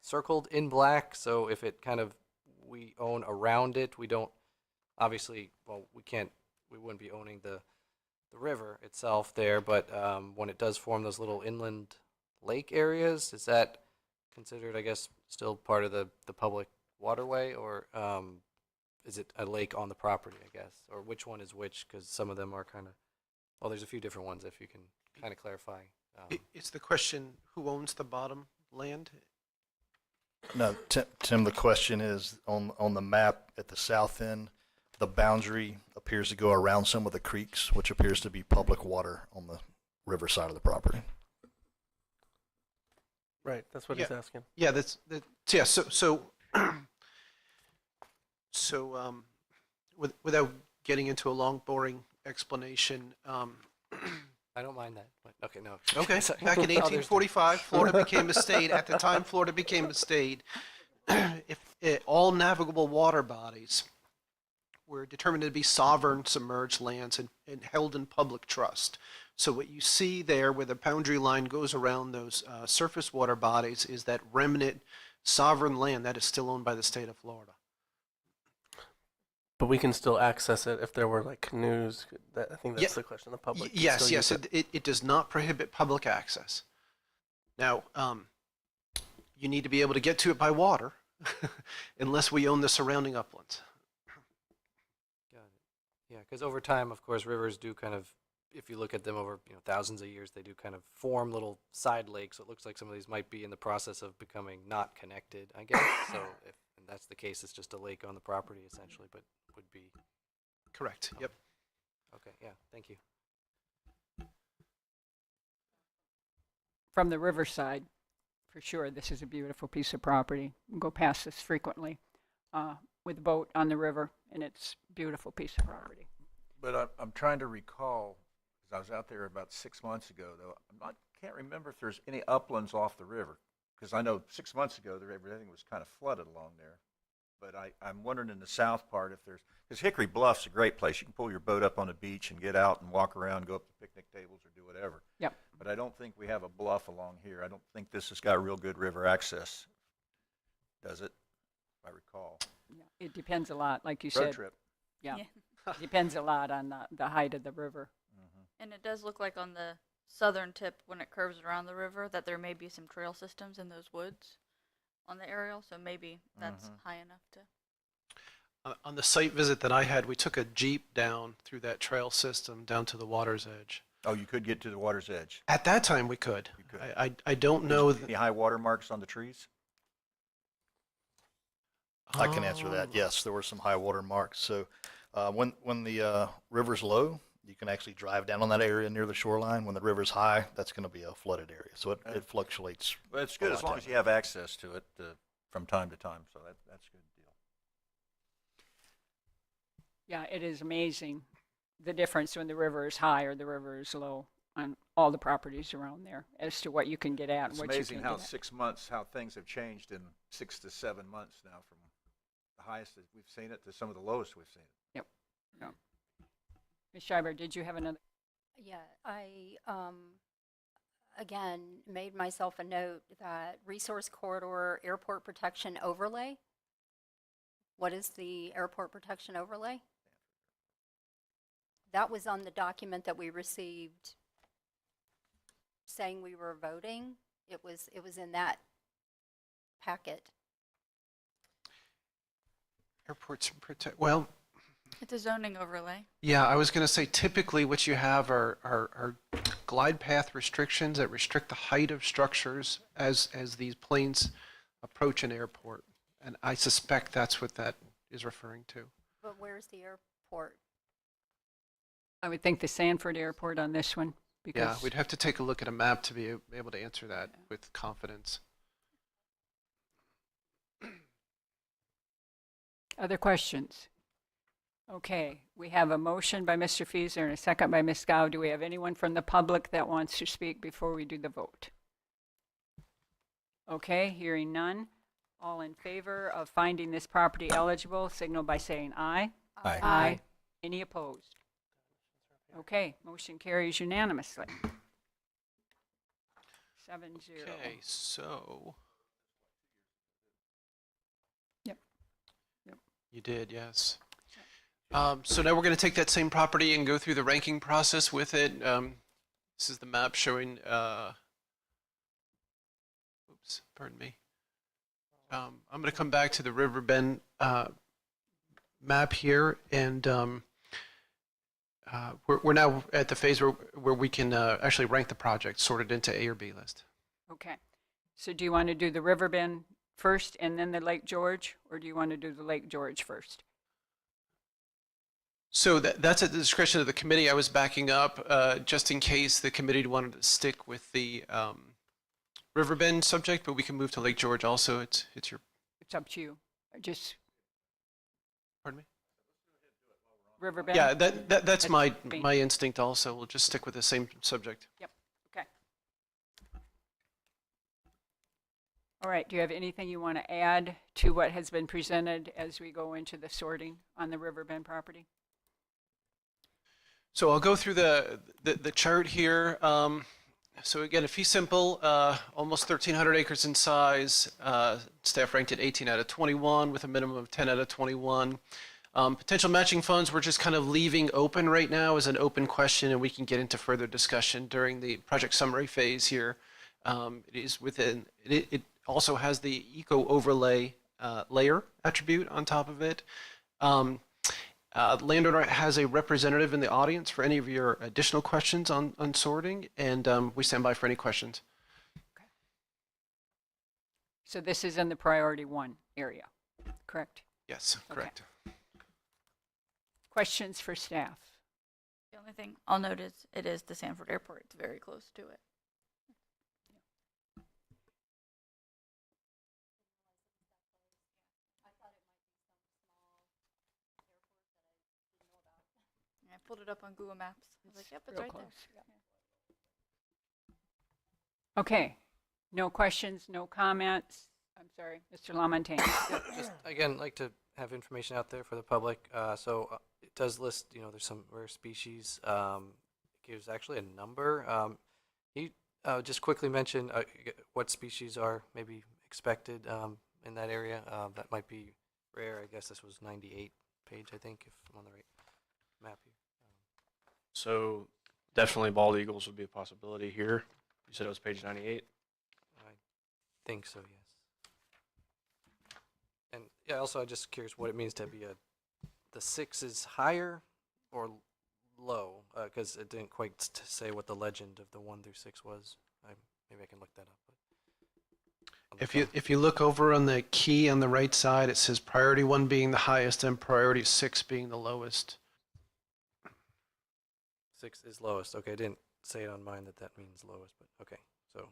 circled in black. So if it we own around it, we don't obviously, well, we wouldn't be owning the river itself there, but when it does form those little inland lake areas, is that considered, I guess, still part of the public waterway, or is it a lake on the property, I guess, or which one is which? Because some of them are kind of, well, there's a few different ones, if you can kind of clarify.
It's the question, who owns the bottom land?
No, Tim, the question is on the map at the south end, the boundary appears to go around some of the creeks, which appears to be public water on the river side of the property.
Right, that's what he's asking.
Yeah, yeah. So without getting into a long, boring explanation,
I don't mind that, but okay, no.
okay.
Sorry.
Back in
Others do.
1845, Florida became a state. At the time, Florida became a state. All navigable water bodies were determined to be sovereign submerged lands and held in public trust. So what you see there where the boundary line goes around those surface water bodies is that remnant sovereign land that is still owned by the state of Florida.
But we can still access it if there were like canoes. I think that's the question. The public.
Yes, it does not prohibit public access. Now, you need to be able to get to it by water, unless we own the surrounding uplands.
Got it. Yeah, because over time, of course, rivers do kind of, if you look at them over thousands of years, they do kind of form little side lakes. So it looks like some of these might be in the process of becoming not connected, I guess. So if that's the case, it's just a lake on the property essentially, but would be
Correct. Yep.
okay. Yeah, thank you.
From the riverside, for sure, this is a beautiful piece of property. We go past this frequently with a boat on the river, and it's a beautiful piece of property.
But I'm trying to recall, because I was out there about 6 months ago, though. Can't remember if there's any uplands off the river, because I know 6 months ago everything was kind of flooded along there. But I'm wondering in the south part if there's, because Hickory Bluff's a great place. You can pull your boat up on the beach and get out and walk around, go up to picnic tables or do whatever.
Yep.
But I don't think we have a bluff along here. I don't think this has got real good river access, does it? If I recall.
Yeah, it depends a lot, like you
Road
said.
trip.
Yeah, depends a lot on the height of the river.
And it does look like on the southern tip, when it curves around the river, that there may be some trail systems in those woods on the aerial, so maybe that's high enough to...
On the site visit that I had, we took a Jeep down through that trail system down to the water's edge.
Oh, you could get to the water's edge.
At that time, we could.
You could.
I don't know.
Any high water marks on the trees?
I can answer that. Yes, there were some high water marks. So when the river's low, you can actually drive down on that area near the shoreline. When the river's high, that's going to be a flooded area. So it fluctuates.
Well, it's good as long as you have access to it from time to time. So that's a good deal.
Yeah, it is amazing the difference when the river is high or the river is low. on all the properties around there as to what you can get at and
It's
what you
amazing
can
how
get at.
6 months, how things have changed in 6 to 7 months now, from the highest that we've seen it to some of the lowest we've seen it.
Yep. Yep. Ms. Schreiber, did you have another?
Yeah, I, again, made myself a note that resource corridor airport protection overlay. What is the airport protection overlay? That was on the document that we received saying we were voting. It was in that packet.
Airports and protect, well,
It's a zoning overlay.
yeah, I was going to say typically what you have are glide path restrictions that restrict the height of structures as these planes approach an airport. And I suspect that's what that is referring to.
But where's the airport?
I would think the Sanford Airport on this one, because
Yeah, we'd have to take a look at a map to be able to answer that with confidence.
Other questions? Okay, we have a motion by Mr. Fieser and a second by Ms. Gao. Do we have anyone from the public that wants to speak before we do the vote? Okay, hearing none. All in favor of finding this property eligible, signal by saying aye.
Aye.
Aye. Any opposed? Okay, motion carries unanimously. 7-0.
Okay, so.
Yep. Yep.
You did, yes. So now we're going to take that same property and go through the ranking process with it. This is the map showing, oops, pardon me. I'm going to come back to the Riverbend map here, and we're now at the phase where we can actually rank the project, sorted into A or B list.
Okay, so do you want to do the Riverbend first and then the Lake George, or do you want to do the Lake George first?
So that's at the discretion of the committee. I was backing up just in case the committee wanted to stick with the Riverbend subject, but we can move to Lake George also. It's your.
It's up to you. Just
Pardon me.
Riverbend?
Yeah, that's my
me.
instinct also. We'll just stick with the same subject.
Yep, okay. All right, do you have anything you want to add to what has been presented as we go into the sorting on the Riverbend property?
So I'll go through the chart here. So again, a fee simple, almost 1,300 acres in size. Staff ranked it 18 out of 21 with a minimum of 10 out of 21. Potential matching funds we're just kind of leaving open right now as an open question, and we can get into further discussion during the project summary phase here. It is within, it also has the eco overlay layer attribute on top of it. Landowner has a representative in the audience for any of your additional questions on sorting, and we stand by for any questions.
Okay. So this is in the priority 1 area, correct?
Yes, correct.
Okay. Questions for staff?
The only thing I'll note is it is the Sanford Airport. It's very close to it. I pulled it up on Google Maps. I was like, yep, it's
Real
right
close,
there.
yeah. Okay, no questions, no comments. I'm sorry, Mr. LaMontagne.
Just again, like to have information out there for the public. It does list, there's some rare species. It gives actually a number. Can you just quickly mention what species are maybe expected in that area? That might be rare. I guess this was 98 page, I think, if I'm on the right map here.
So definitely bald eagles would be a possibility here. You said it was page 98.
I think so, yes. And yeah, also I'm just curious what it means to be the 6 is higher or low, because it didn't quite say what the legend of the 1 through 6 was. Maybe I can look that up. But
If you look over on the key on the right side, it says priority 1 being the highest and priority 6 being the lowest.
6 is lowest. Okay, I didn't say it on mine that means lowest, but okay. So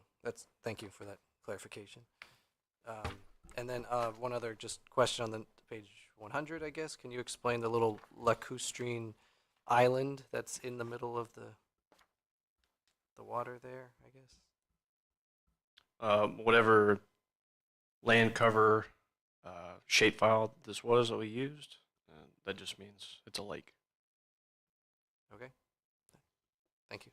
thank you for that clarification. And then one other just question on the page 100, I guess. Can you explain the little lacustrine island that's in the middle of the the water there, I guess.
Whatever land cover shapefile this was that we used, that just means it's a lake.
Okay. Thank you.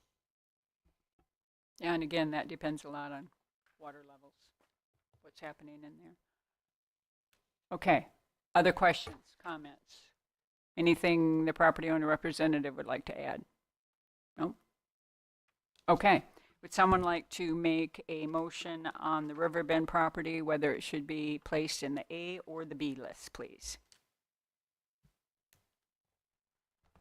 Yeah, and again, that depends a lot on water levels, what's happening in there. Okay, other questions, comments? Anything the property owner representative would like to add? No? Okay, would someone like to make a motion on the Riverbend property, whether it should be placed in the A or the B list, please?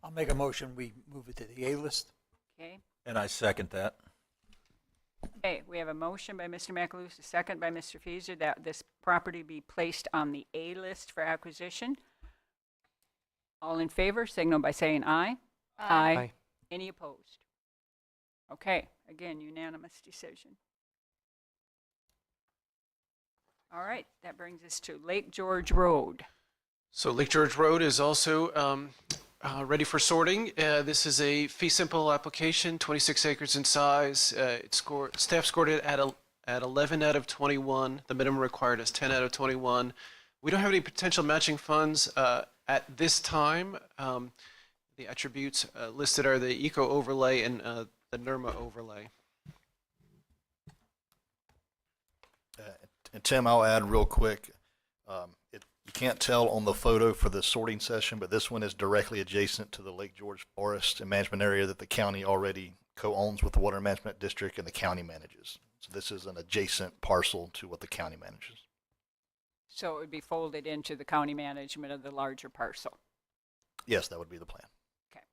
I'll make a motion, we move it to the A list.
Okay.
And I second that.
Okay, we have a motion by Mr. McAloose, a second by Mr. Feaser, that this property be placed on the A list for acquisition. All in favor, signal by saying aye.
Aye.
Any opposed? Okay, again, unanimous decision. All right, that brings us to Lake George Road.
So Lake George Road is also ready for sorting. This is a fee simple application, 26 acres in size. Staff scored it at 11 out of 21. The minimum required is 10 out of 21. We don't have any potential matching funds at this time. The attributes listed are the eco overlay and the NERMA overlay.
And Tim, I'll add real quick, you can't tell on the photo for the sorting session, but this one is directly adjacent to the Lake George Forest and Management Area that the county already co-owns with the Water Management District and the county manages. So this is an adjacent parcel to what the county manages.
So it would be folded into the county management of the larger parcel.
Yes, that would be the plan.
Okay.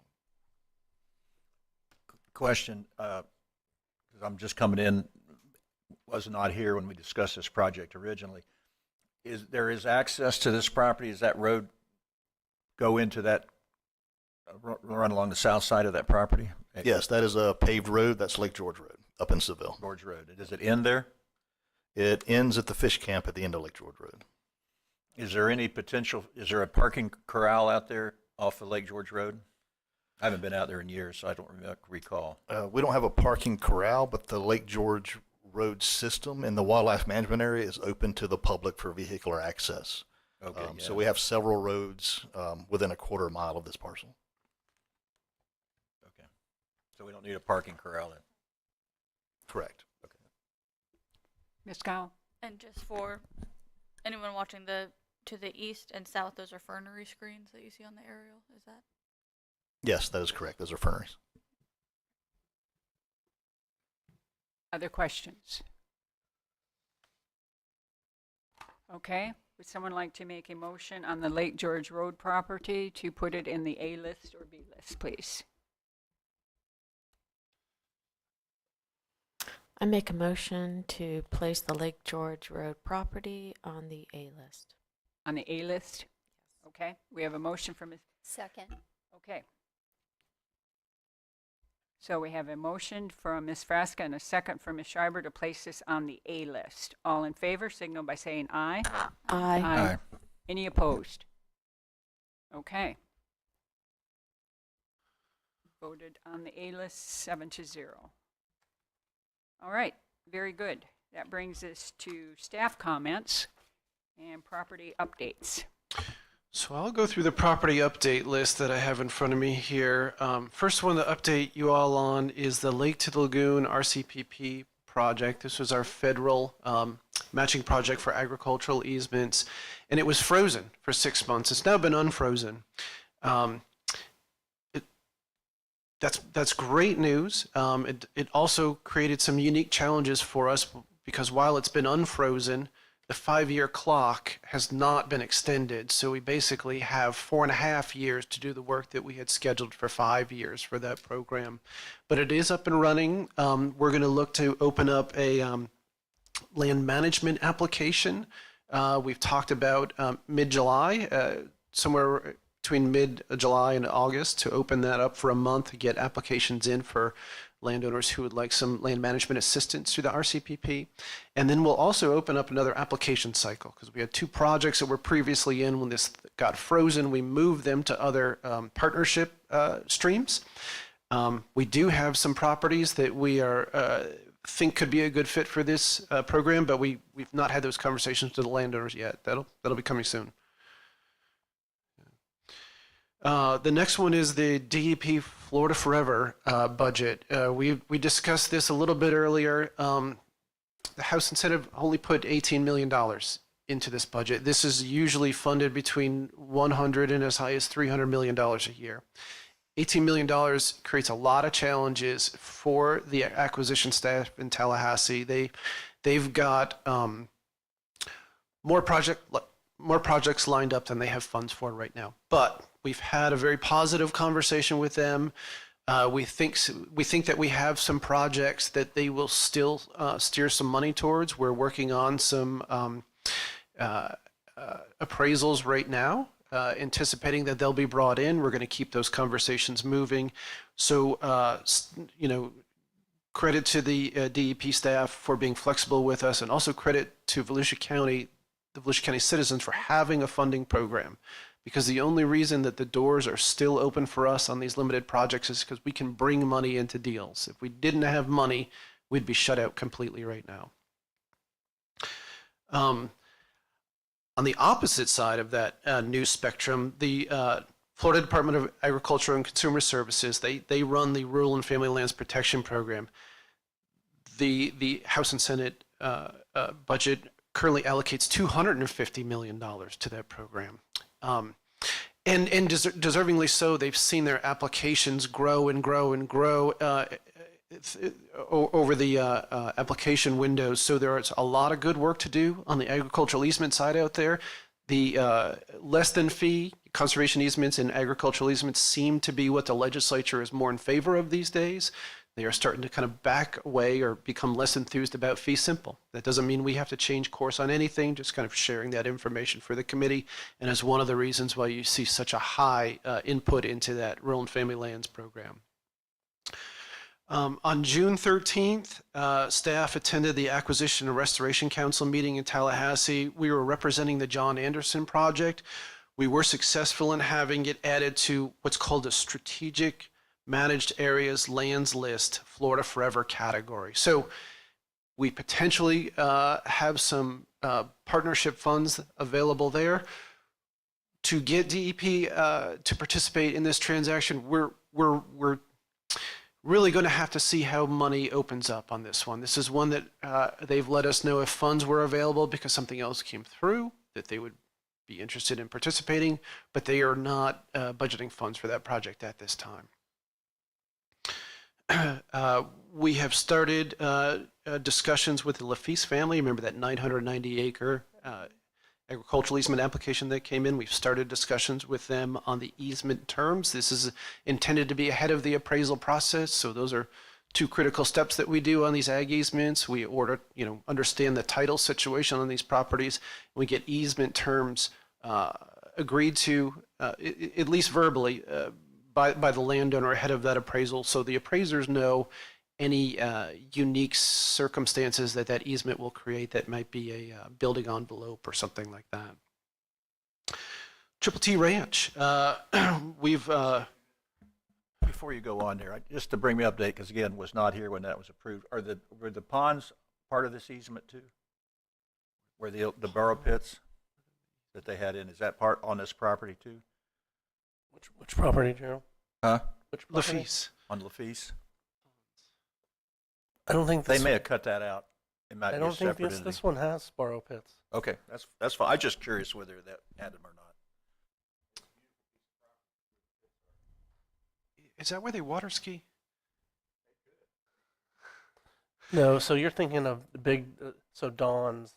Question, because I'm just coming in, was not here when we discussed this project originally. There is access to this property? Does that road go into that, run along the south side of that property?
Yes, that is a paved road. That's Lake George Road up in Seville.
George Road. Does it end there?
It ends at the fish camp at the end of Lake George Road.
Is there any potential, is there a parking corral out there off of Lake George Road? I haven't been out there in years, so I don't recall.
We don't have a parking corral, but the Lake George Road system in the wildlife management area is open to the public for vehicular access.
Okay.
So we have several roads within a quarter mile of this parcel.
Okay. So we don't need a parking corral then?
Correct.
Okay.
Ms. Cow?
And just for anyone watching to the east and south, those are fernery screens that you see on the aerial, is that?
Yes, that is correct. Those are ferneries.
Other questions? Okay, would someone like to make a motion on the Lake George Road property to put it in the A list or B list, please?
I make a motion to place the Lake George Road property on the A list.
On the A list? Okay, we have a motion from Ms.
Second.
Okay. So we have a motion from Ms. Frasca and a second from Ms. Schreiber to place this on the A list. All in favor, signal by saying aye.
Aye.
Aye.
Any opposed? Okay. Voted on the A list 7-0. All right, very good. That brings us to staff comments and property updates.
So I'll go through the property update list that I have in front of me here. First one to update you all on is the Lake to the Lagoon RCPP project. This was our federal matching project for agricultural easements, and it was frozen for 6 months. It's now been unfrozen. That's great news. It also created some unique challenges for us because while it's been unfrozen, the 5-year clock has not been extended. So we basically have 4.5 years to do the work that we had scheduled for 5 years for that program. But it is up and running. We're going to look to open up a land management application. We've talked about mid-July, somewhere between mid-July and August, to open that up for a month to get applications in for landowners who would like some land management assistance through the RCPP. And then we'll also open up another application cycle because we had 2 projects that were previously in. When this got frozen, we moved them to other partnership streams. We do have some properties that we think could be a good fit for this program, but we've not had those conversations with the landowners yet. That'll be coming soon. The next one is the DEP Florida Forever budget. We discussed this a little bit earlier. The House incentive only put $18 million into this budget. This is usually funded between $100 and as high as $300 million a year. $18 million creates a lot of challenges for the acquisition staff in Tallahassee. They've got more projects lined up than they have funds for right now. But we've had a very positive conversation with them. We think that we have some projects that they will still steer some money towards. We're working on some appraisals right now, anticipating that they'll be brought in. We're going to keep those conversations moving. So, credit to the DEP staff for being flexible with us, and also credit to Volusia County, the Volusia County citizens for having a funding program. Because the only reason that the doors are still open for us on these limited projects is because we can bring money into deals. If we didn't have money, we'd be shut out completely right now. On the opposite side of that new spectrum, the Florida Department of Agriculture and Consumer Services, they run the Rural and Family Lands Protection Program. The House and Senate budget currently allocates $250 million to that program. And deservingly so. They've seen their applications grow and grow and grow over the application windows. So there's a lot of good work to do on the agricultural easement side out there. The less than fee conservation easements and agricultural easements seem to be what the legislature is more in favor of these days. They are starting to kind of back away or become less enthused about fee simple. That doesn't mean we have to change course on anything, just kind of sharing that information for the committee, and is one of the reasons why you see such a high input into that Rural and Family Lands program. On June 13th, staff attended the Acquisition and Restoration Council meeting in Tallahassee. We were representing the John Anderson project. We were successful in having it added to what's called a Strategic Managed Areas Lands List Florida Forever category. So we potentially have some partnership funds available there. To get DEP to participate in this transaction, we're really going to have to see how money opens up on this one. This is one that they've let us know if funds were available because something else came through, that they would be interested in participating, but they are not budgeting funds for that project at this time. We have started discussions with the Lafise family. Remember that 990-acre agricultural easement application that came in? We've started discussions with them on the easement terms. This is intended to be ahead of the appraisal process, so those are two critical steps that we do on these ag easements. We understand the title situation on these properties. We get easement terms agreed to, at least verbally, by the landowner ahead of that appraisal, so the appraisers know any unique circumstances that easement will create that might be a building envelope or something like that. Triple T Ranch, we've...
Before you go on there, just to bring me update, because again, was not here when that was approved, were the ponds part of this easement too? Where the burrow pits that they had in, is that part on this property too?
Which property, Gerald?
Huh?
Which property?
Lafise.
On Lafise?
I don't think
They may have cut that out. It might
I
be
don't
a
think
separate entity.
this one has borrow pits.
Okay, that's fine. I'm just curious whether that had them or not.
Is that where they water ski?
No, so you're thinking of the big, so Dawn's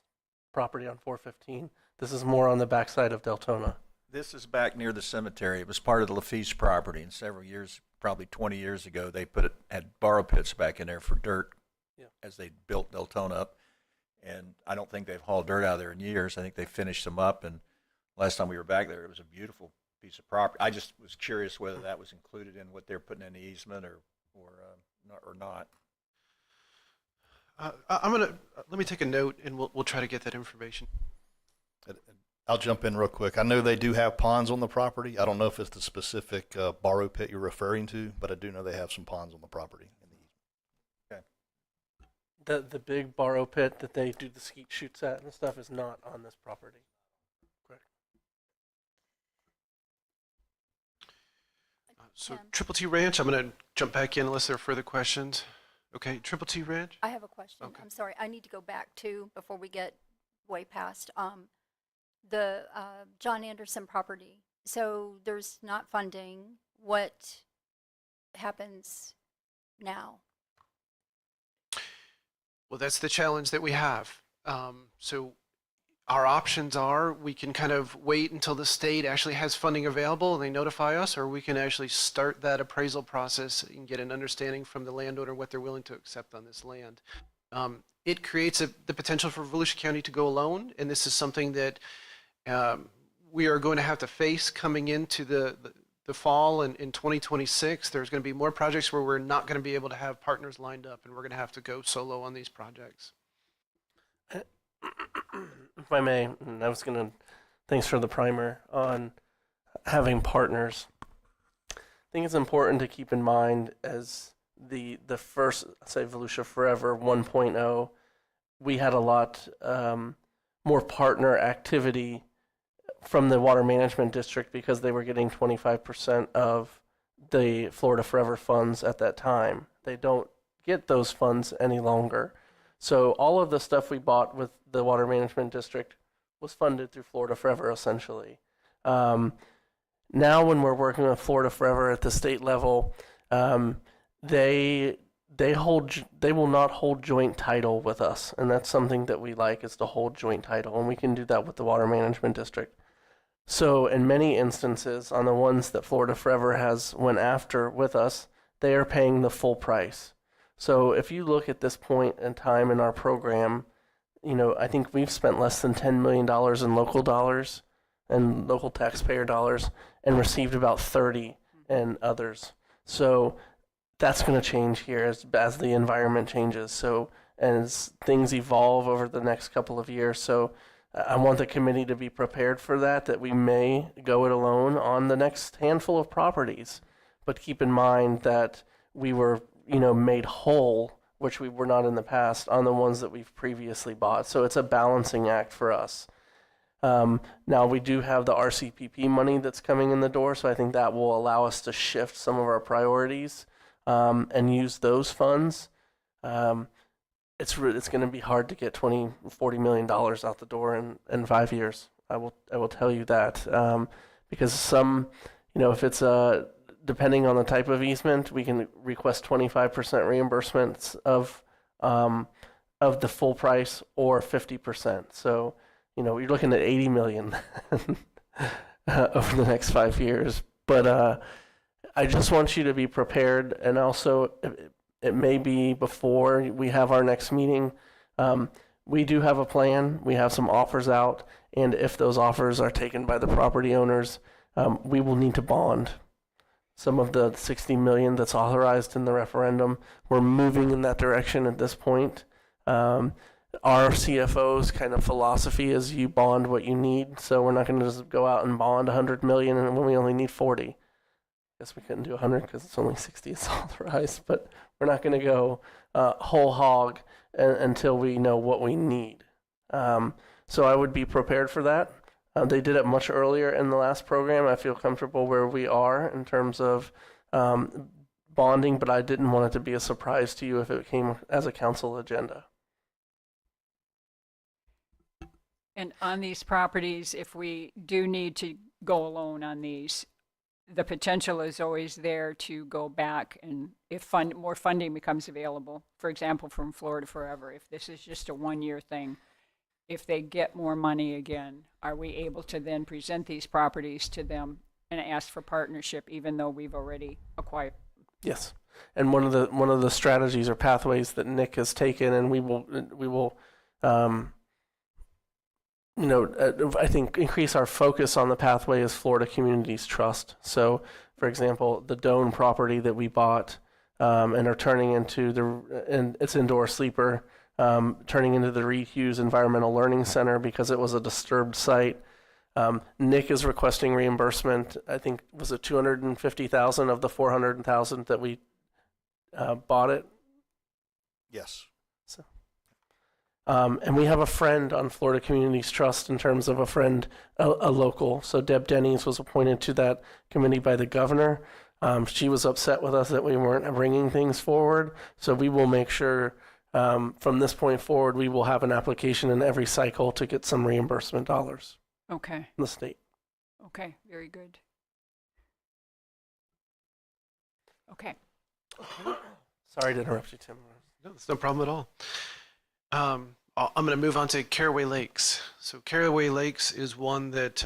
property on 415. This is more on the backside of Deltona.
This is back near the cemetery. It was part of the Lafise property, and several years, probably 20 years ago, they had borrow pits back in there for dirt as they built Deltona up. And I don't think they've hauled dirt out of there in years. I think they finished them up, and last time we were back there, it was a beautiful piece of property. I just was curious whether that was included in what they're putting in the easement or not.
Let me take a note, and we'll try to get that information.
I'll jump in real quick. I know they do have ponds on the property. I don't know if it's the specific borrow pit you're referring to, but I do know they have some ponds on the property.
The big borrow pit that they do the skeet shoots at and stuff is not on this property. Correct.
So
Pam?
Triple T Ranch, I'm going to jump back in unless there are further questions. Okay, Triple T Ranch?
I have a question.
Okay.
I'm sorry. I need to go back to, before we get way past, the John Anderson property. So there's not funding. What happens now?
Well, that's the challenge that we have. So our options are we can kind of wait until the state actually has funding available and they notify us, or we can actually start that appraisal process and get an understanding from the landowner what they're willing to accept on this land. It creates the potential for Volusia County to go alone, and this is something that we are going to have to face coming into the fall in 2026. There's going to be more projects where we're not going to be able to have partners lined up, and we're going to have to go solo on these projects.
If I may, and I was going to, thanks for the primer on having partners. I think it's important to keep in mind as the first, say, Volusia Forever 1.0, we had a lot more partner activity from the Water Management District because they were getting 25% of the Florida Forever funds at that time. They don't get those funds any longer. So all of the stuff we bought with the Water Management District was funded through Florida Forever, essentially. Now when we're working with Florida Forever at the state level, they will not hold joint title with us, and that's something that we like, is to hold joint title, and we can do that with the Water Management District. So in many instances, on the ones that Florida Forever has went after with us, they are paying the full price. So if you look at this point in time in our program, I think we've spent less than $10 million in local dollars and local taxpayer dollars and received about 30 in others. So that's going to change here as the environment changes. So as things evolve over the next couple of years. So I want the committee to be prepared for that we may go it alone on the next handful of properties. But keep in mind that we were, made whole, which we were not in the past, on the ones that we've previously bought. So it's a balancing act for us. Now we do have the RCPP money that's coming in the door, so I think that will allow us to shift some of our priorities and use those funds. It's going to be hard to get $40 million out the door in 5 years. I will tell you that because some, if it's depending on the type of easement, we can request 25% reimbursements of the full price or 50%. So, you're looking at $80 million over the next 5 years. But I just want you to be prepared, and also it may be before we have our next meeting. We do have a plan. We have some offers out, and if those offers are taken by the property owners, we will need to bond. Some of the $60 million that's authorized in the referendum, we're moving in that direction at this point. Our CFO's kind of philosophy is you bond what you need, so we're not going to just go out and bond $100 million and when we only need 40. Guess we couldn't do 100 because it's only 60 is authorized, but we're not going to go whole hog until we know what we need. So I would be prepared for that. They did it much earlier in the last program. I feel comfortable where we are in terms of bonding, but I didn't want it to be a surprise to you if it came as a council agenda.
And on these properties, if we do need to go alone on these, the potential is always there to go back, and if more funding becomes available, for example, from Florida Forever, if this is just a one-year thing, if they get more money again, are we able to then present these properties to them and ask for partnership, even though we've already acquired?
Yes, and one of the strategies or pathways that Nick has taken, and we will I think increase our focus on the pathway is Florida Communities Trust. So, for example, the Doan property that we bought and are turning into it's indoor sleeper, turning into the Reed Hughes Environmental Learning Center because it was a disturbed site. Nick is requesting reimbursement. I think, was it 250,000 of the 400,000 that we bought it?
Yes.
So, and we have a friend on Florida Communities Trust in terms of a friend, a local. So Deb Dennings was appointed to that committee by the governor. She was upset with us that we weren't bringing things forward. So we will make sure from this point forward, we will have an application in every cycle to get some reimbursement dollars
Okay.
from the state.
Okay. Very good. Okay.
Sorry to interrupt you, Tim.
No, it's no problem at all. I'm going to move on to Caraway Lakes. So Caraway Lakes is one that,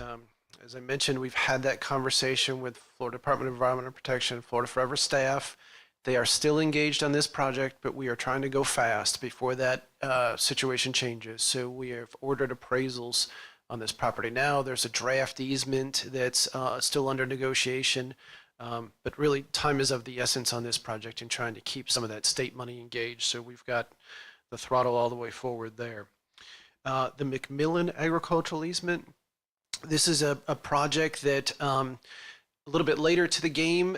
as I mentioned, we've had that conversation with Florida Department of Environmental Protection, Florida Forever staff. They are still engaged on this project, but we are trying to go fast before that situation changes. So we have ordered appraisals on this property now. There's a draft easement that's still under negotiation. But really, time is of the essence on this project and trying to keep some of that state money engaged. So we've got the throttle all the way forward there. The McMillan agricultural easement. This is a project that a little bit later to the game,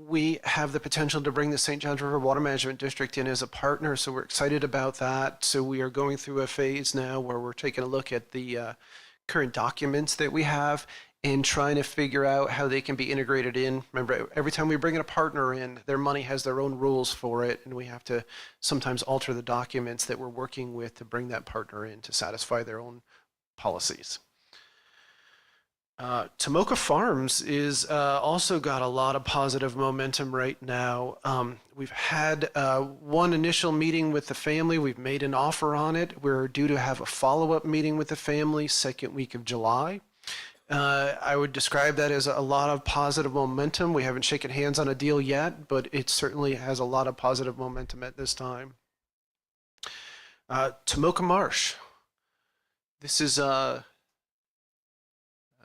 we have the potential to bring the St. Johns River Water Management District in as a partner. So we're excited about that. So we are going through a phase now where we're taking a look at the current documents that we have and trying to figure out how they can be integrated in. Remember, every time we bring in a partner in, their money has their own rules for it, and we have to sometimes alter the documents that we're working with to bring that partner in to satisfy their own policies. Tomoka Farms is also got a lot of positive momentum right now. We've had one initial meeting with the family. We've made an offer on it. We're due to have a follow-up meeting with the family second week of July. I would describe that as a lot of positive momentum. We haven't shaken hands on a deal yet, but it certainly has a lot of positive momentum at this time. Tomoka Marsh. This is, I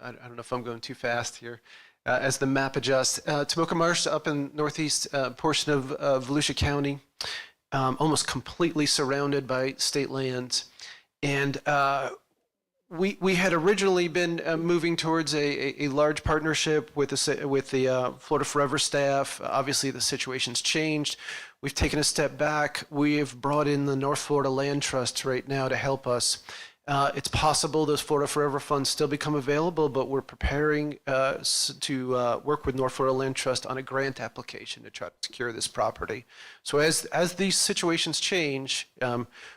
don't know if I'm going too fast here. As the map adjusts, Tomoka Marsh up in northeast portion of Volusia County, almost completely surrounded by state lands. And we had originally been moving towards a large partnership with the Florida Forever staff. Obviously, the situation's changed. We've taken a step back. We've brought in the North Florida Land Trust right now to help us. It's possible those Florida Forever funds still become available, but we're preparing to work with North Florida Land Trust on a grant application to try to secure this property. So as these situations change,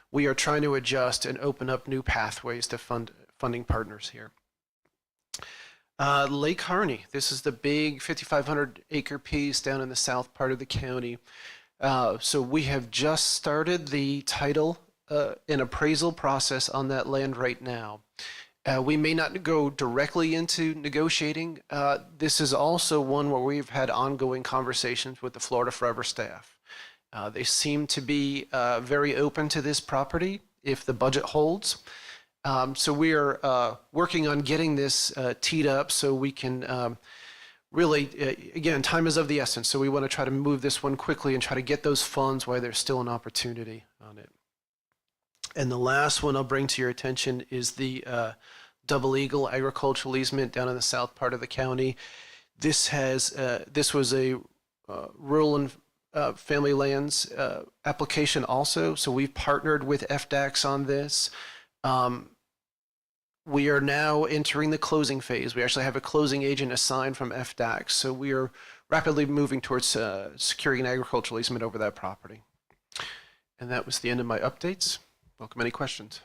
we are trying to adjust and open up new pathways to funding partners here. Lake Harney, this is the big 5,500 acre piece down in the south part of the county. So we have just started the title an appraisal process on that land right now. We may not go directly into negotiating. This is also one where we've had ongoing conversations with the Florida Forever staff. They seem to be very open to this property if the budget holds. So we are working on getting this teed up so we can really, again, time is of the essence. So we want to try to move this one quickly and try to get those funds while there's still an opportunity on it. And the last one I'll bring to your attention is the Double Eagle agricultural easement down in the south part of the county. This was a rural and family lands application also. So we've partnered with FDACS on this. We are now entering the closing phase. We actually have a closing agent assigned from FDACS. So we are rapidly moving towards securing an agricultural easement over that property. And that was the end of my updates. Welcome any questions.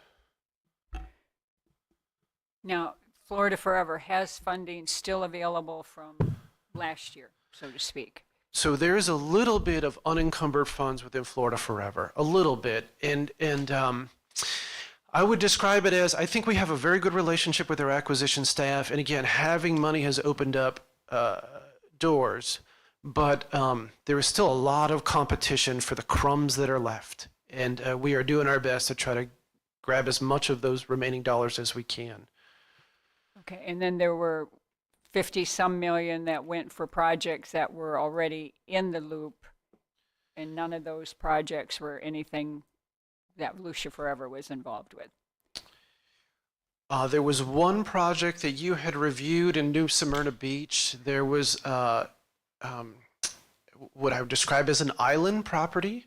Now, Florida Forever has funding still available from last year, so to speak.
So there is a little bit of unencumbered funds within Florida Forever, a little bit. And I would describe it as, I think we have a very good relationship with our acquisition staff. And again, having money has opened up doors, but there is still a lot of competition for the crumbs that are left. And we are doing our best to try to grab as much of those remaining dollars as we can.
Okay, and then there were 50-some million that went for projects that were already in the loop, and none of those projects were anything that Volusia Forever was involved with.
There was one project that you had reviewed in New Smyrna Beach. There was what I would describe as an island property.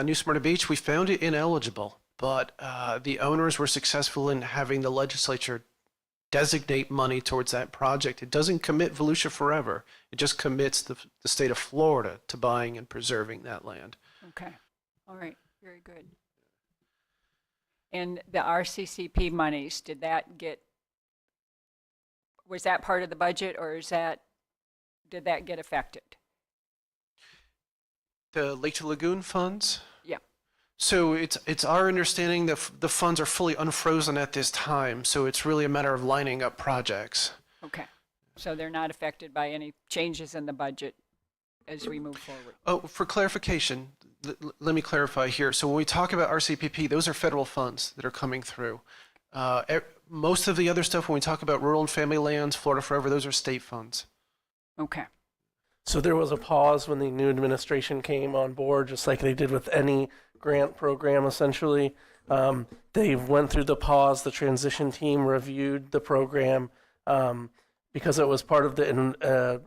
New Smyrna Beach, we found it ineligible, but the owners were successful in having the legislature designate money towards that project. It doesn't commit Volusia forever. It just commits the state of Florida to buying and preserving that land.
Okay. All right. Very good. And the RCCP monies, was that part of the budget, or did that get affected?
The Lake to Lagoon funds?
Yeah.
So it's our understanding that the funds are fully unfrozen at this time, so it's really a matter of lining up projects.
Okay. So they're not affected by any changes in the budget as we move forward.
Oh, for clarification, let me clarify here. So when we talk about RCPP, those are federal funds that are coming through. Most of the other stuff, when we talk about rural and family lands, Florida Forever, those are state funds.
Okay.
So there was a pause when the new administration came on board, just like they did with any grant program, essentially. They went through the pause. The transition team reviewed the program because it was part of the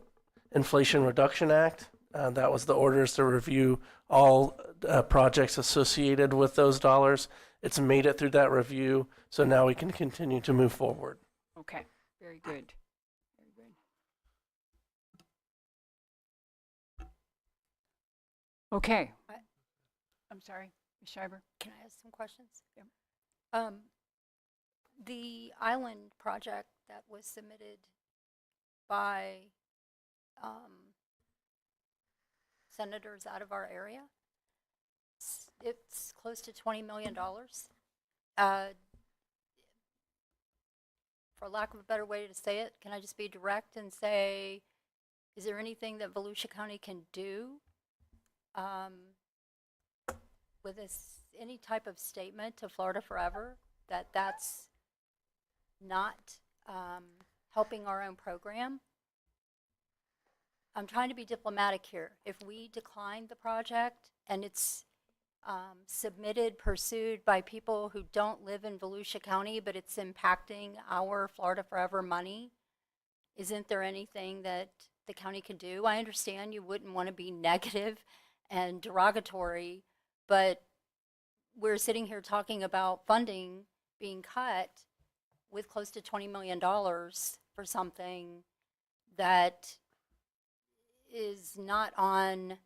Inflation Reduction Act. That was the orders to review all projects associated with those dollars. It's made it through that review, so now we can continue to move forward.
Okay. Very good. Very good. Okay. I'm sorry, Ms. Schreiber.
Can I ask some questions? Yeah. The island project that was submitted by senators out of our area, it's close to $20 million. For lack of a better way to say it, can I just be direct and say, is there anything that Volusia County can do with any type of statement to Florida Forever that that's not helping our own program? I'm trying to be diplomatic here. If we decline the project and it's submitted, pursued by people who don't live in Volusia County, but it's impacting our Florida Forever money, isn't there anything that the county can do? I understand you wouldn't want to be negative and derogatory, but we're sitting here talking about funding being cut with close to $20 million for something that is not on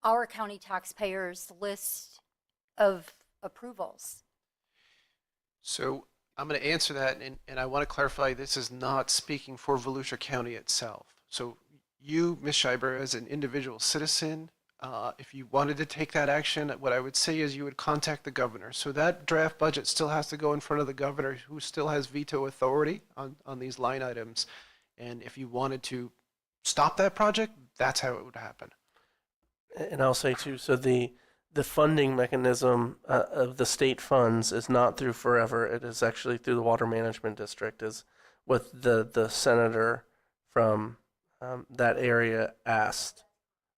our county taxpayers' list of approvals.
So I'm going to answer that, and I want to clarify this is not speaking for Volusia County itself. So you, Ms. Schreiber, as an individual citizen, if you wanted to take that action, what I would say is you would contact the governor. So that draft budget still has to go in front of the governor, who still has veto authority on these line items. And if you wanted to stop that project, that's how it would happen.
And I'll say too, so the funding mechanism of the state funds is not through Forever. It is actually through the Water Management District, is what the senator from that area asked.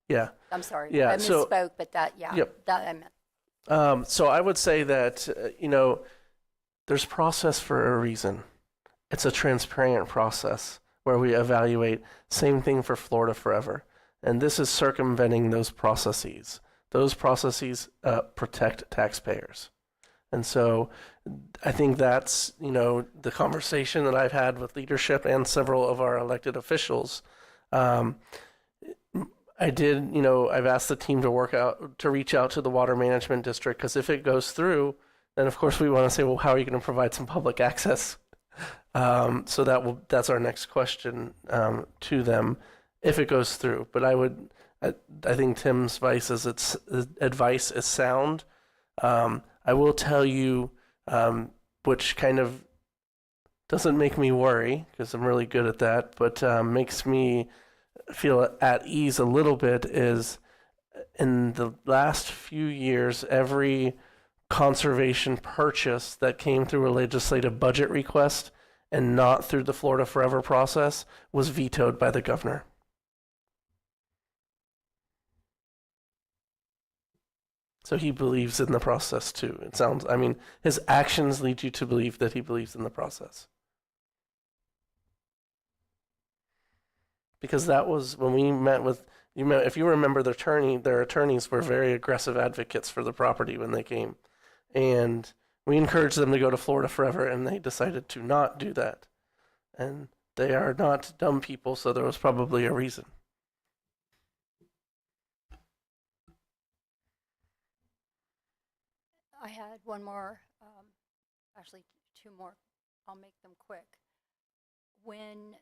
Yeah.
I'm sorry.
Yeah,
I
so-
misspoke, but that, yeah,
Yep.
that I meant.
So I would say that, there's process for a reason. It's a transparent process where we evaluate. Same thing for Florida Forever. And this is circumventing those processes. Those processes protect taxpayers. And so I think that's, the conversation that I've had with leadership and several of our elected officials. I've asked the team to reach out to the Water Management District, because if it goes through, then of course we want to say, well, how are you going to provide some public access? So that's our next question to them if it goes through. But I think Tim's advice is sound. I will tell you, which kind of doesn't make me worry, because I'm really good at that, but makes me feel at ease a little bit, is in the last few years, every conservation purchase that came through a legislative budget request and not through the Florida Forever process was vetoed by the governor. So he believes in the process too. It sounds, I mean, his actions lead you to believe that he believes in the process. Because that was when we met with, if you remember, their attorneys were very aggressive advocates for the property when they came. And we encouraged them to go to Florida forever, and they decided to not do that. And they are not dumb people, so there was probably a reason.
I had one more, actually two more. I'll make them quick. When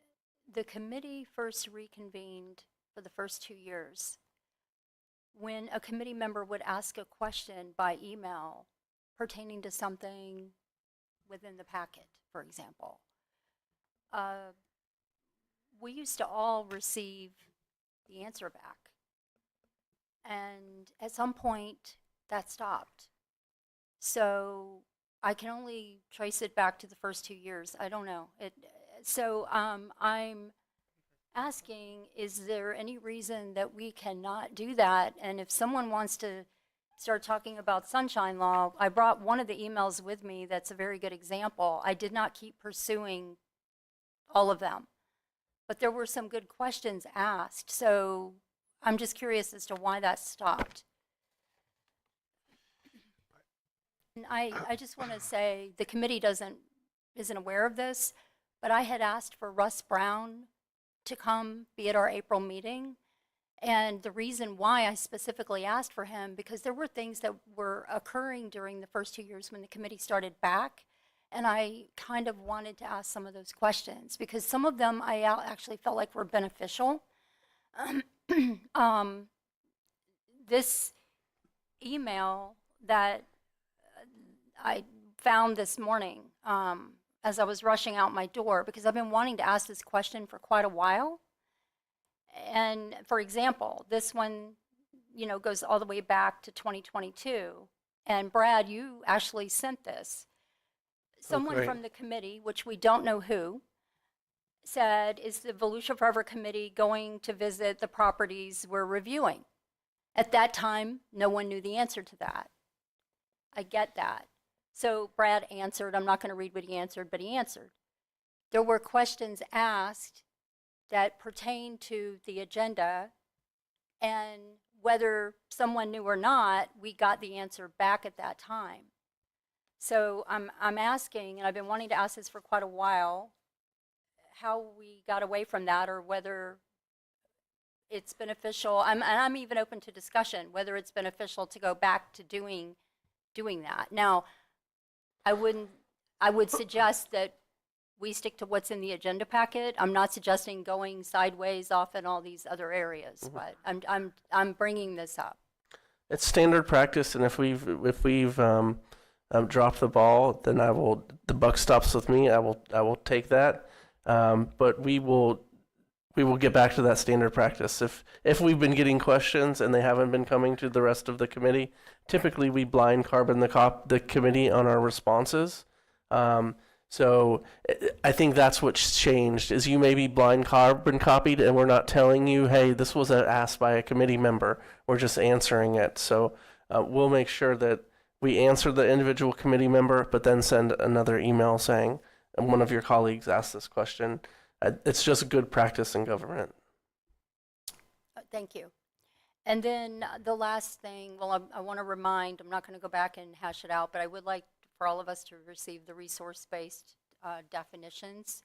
the committee first reconvened for the first 2 years, when a committee member would ask a question by email pertaining to something within the packet, for example, we used to all receive the answer back. And at some point, that stopped. So I can only trace it back to the first 2 years. I don't know. So I'm asking, is there any reason that we cannot do that? And if someone wants to start talking about sunshine law, I brought one of the emails with me that's a very good example. I did not keep pursuing all of them, but there were some good questions asked. So I'm just curious as to why that stopped. And I just want to say the committee isn't aware of this, but I had asked for Russ Brown to come be at our April meeting. And the reason why I specifically asked for him, because there were things that were occurring during the first 2 years when the committee started back. And I kind of wanted to ask some of those questions because some of them I actually felt like were beneficial. This email that I found this morning as I was rushing out my door, because I've been wanting to ask this question for quite a while. And for example, this one, goes all the way back to 2022. And Brad, you actually sent this. Someone from the committee, which we don't know who, said, is the Volusia Forever Committee going to visit the properties we're reviewing? At that time, no one knew the answer to that. I get that. So Brad answered. I'm not going to read what he answered, but he answered. There were questions asked that pertain to the agenda, and whether someone knew or not, we got the answer back at that time. So I'm asking, and I've been wanting to ask this for quite a while, how we got away from that, or whether it's beneficial. And I'm even open to discussion whether it's beneficial to go back to doing that. Now, I would suggest that we stick to what's in the agenda packet. I'm not suggesting going sideways off in all these other areas, but I'm bringing this up.
It's standard practice, and if we've dropped the ball, then the buck stops with me. I will take that. But we will get back to that standard practice. If we've been getting questions and they haven't been coming to the rest of the committee, typically we blind carbon the committee on our responses. So I think that's what's changed, is you may be blind carbon copied and we're not telling you, hey, this was asked by a committee member. We're just answering it. So we'll make sure that we answer the individual committee member, but then send another email saying, one of your colleagues asked this question. It's just good practice in government.
Thank you. And then the last thing, well, I want to remind, I'm not going to go back and hash it out, but I would like for all of us to receive the resource-based definitions.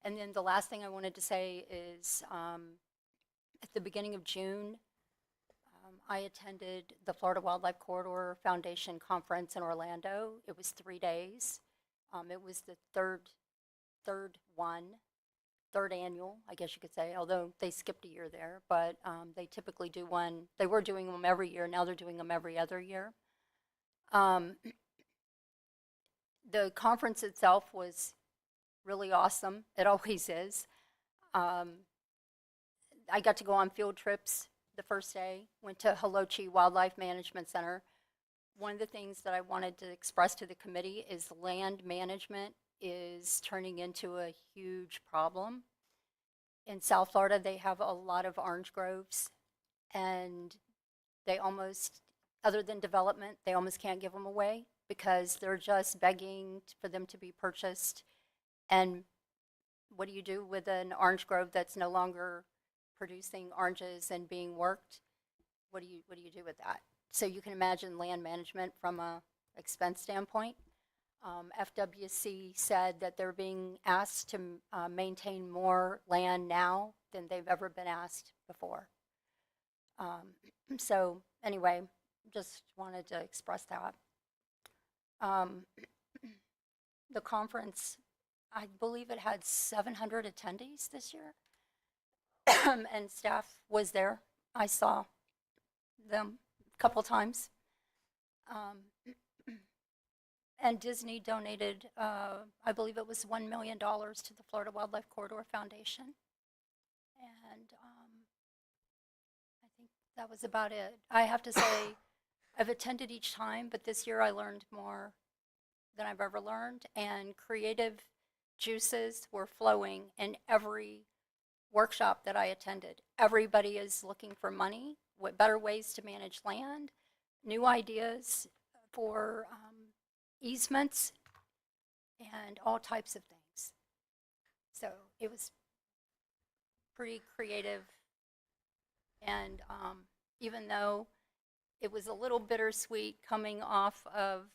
And then the last thing I wanted to say is at the beginning of June, I attended the Florida Wildlife Corridor Foundation conference in Orlando. It was 3 days. It was the third annual, I guess you could say, although they skipped a year there, but they typically do one. They were doing them every year. Now they're doing them every other year. The conference itself was really awesome. It always is. I got to go on field trips the first day, went to Halochi Wildlife Management Center. One of the things that I wanted to express to the committee is land management is turning into a huge problem. In South Florida, they have a lot of orange groves, and they almost other than development, they almost can't give them away because they're just begging for them to be purchased. And what do you do with an orange grove that's no longer producing oranges and being worked? What do you do with that? So you can imagine land management from a expense standpoint. FWC said that they're being asked to maintain more land now than they've ever been asked before. So anyway, just wanted to express that. The conference, I believe it had 700 attendees this year, and staff was there. I saw them a couple times. And Disney donated, I believe it was $1 million to the Florida Wildlife Corridor Foundation. And I think that was about it. I have to say, I've attended each time, but this year I learned more than I've ever learned. And creative juices were flowing in every workshop that I attended. Everybody is looking for money, what better ways to manage land, new ideas for easements, and all types of things. So it was pretty creative. And even though it was a little bittersweet coming off of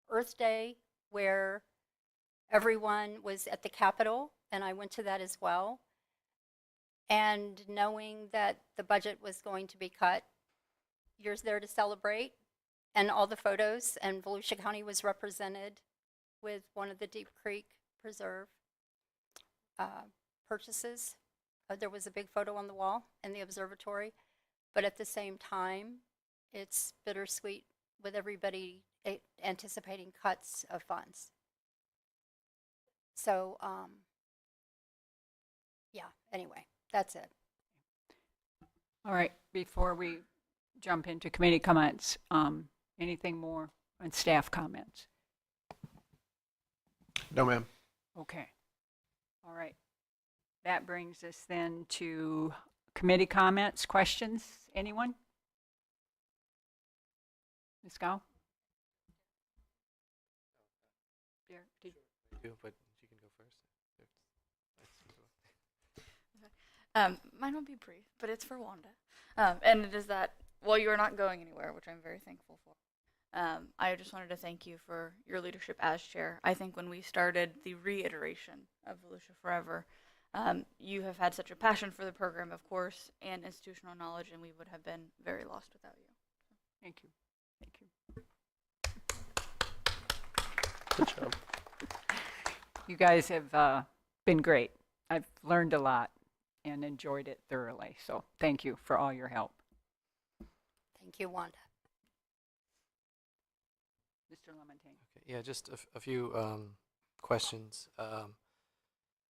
Earth Day, where everyone was at the Capitol, and I went to that as well, and knowing that the budget was going to be cut, you're there to celebrate, and all the photos, and Volusia County was represented with one of the Deep Creek Preserve purchases. There was a big photo on the wall in the observatory, but at the same time, it's bittersweet with everybody anticipating cuts of funds. So, yeah, anyway, that's it.
All right, before we jump into committee comments, anything more on staff comments?
No, ma'am.
Okay. All right. That brings us then to committee comments, questions. Anyone? Ms. Gow? Did
But you can go first.
Mine will be brief, but it's for Wanda. And it is that while you are not going anywhere, which I'm very thankful for, I just wanted to thank you for your leadership as chair. I think when we started the reiteration of Volusia Forever, you have had such a passion for the program, of course, and institutional knowledge, and we would have been very lost without you.
Thank you. Thank you.
Good job.
You guys have been great. I've learned a lot and enjoyed it thoroughly. So thank you for all your help.
Thank you, Wanda.
Mr. Lamontagne.
Okay, yeah, just a few questions.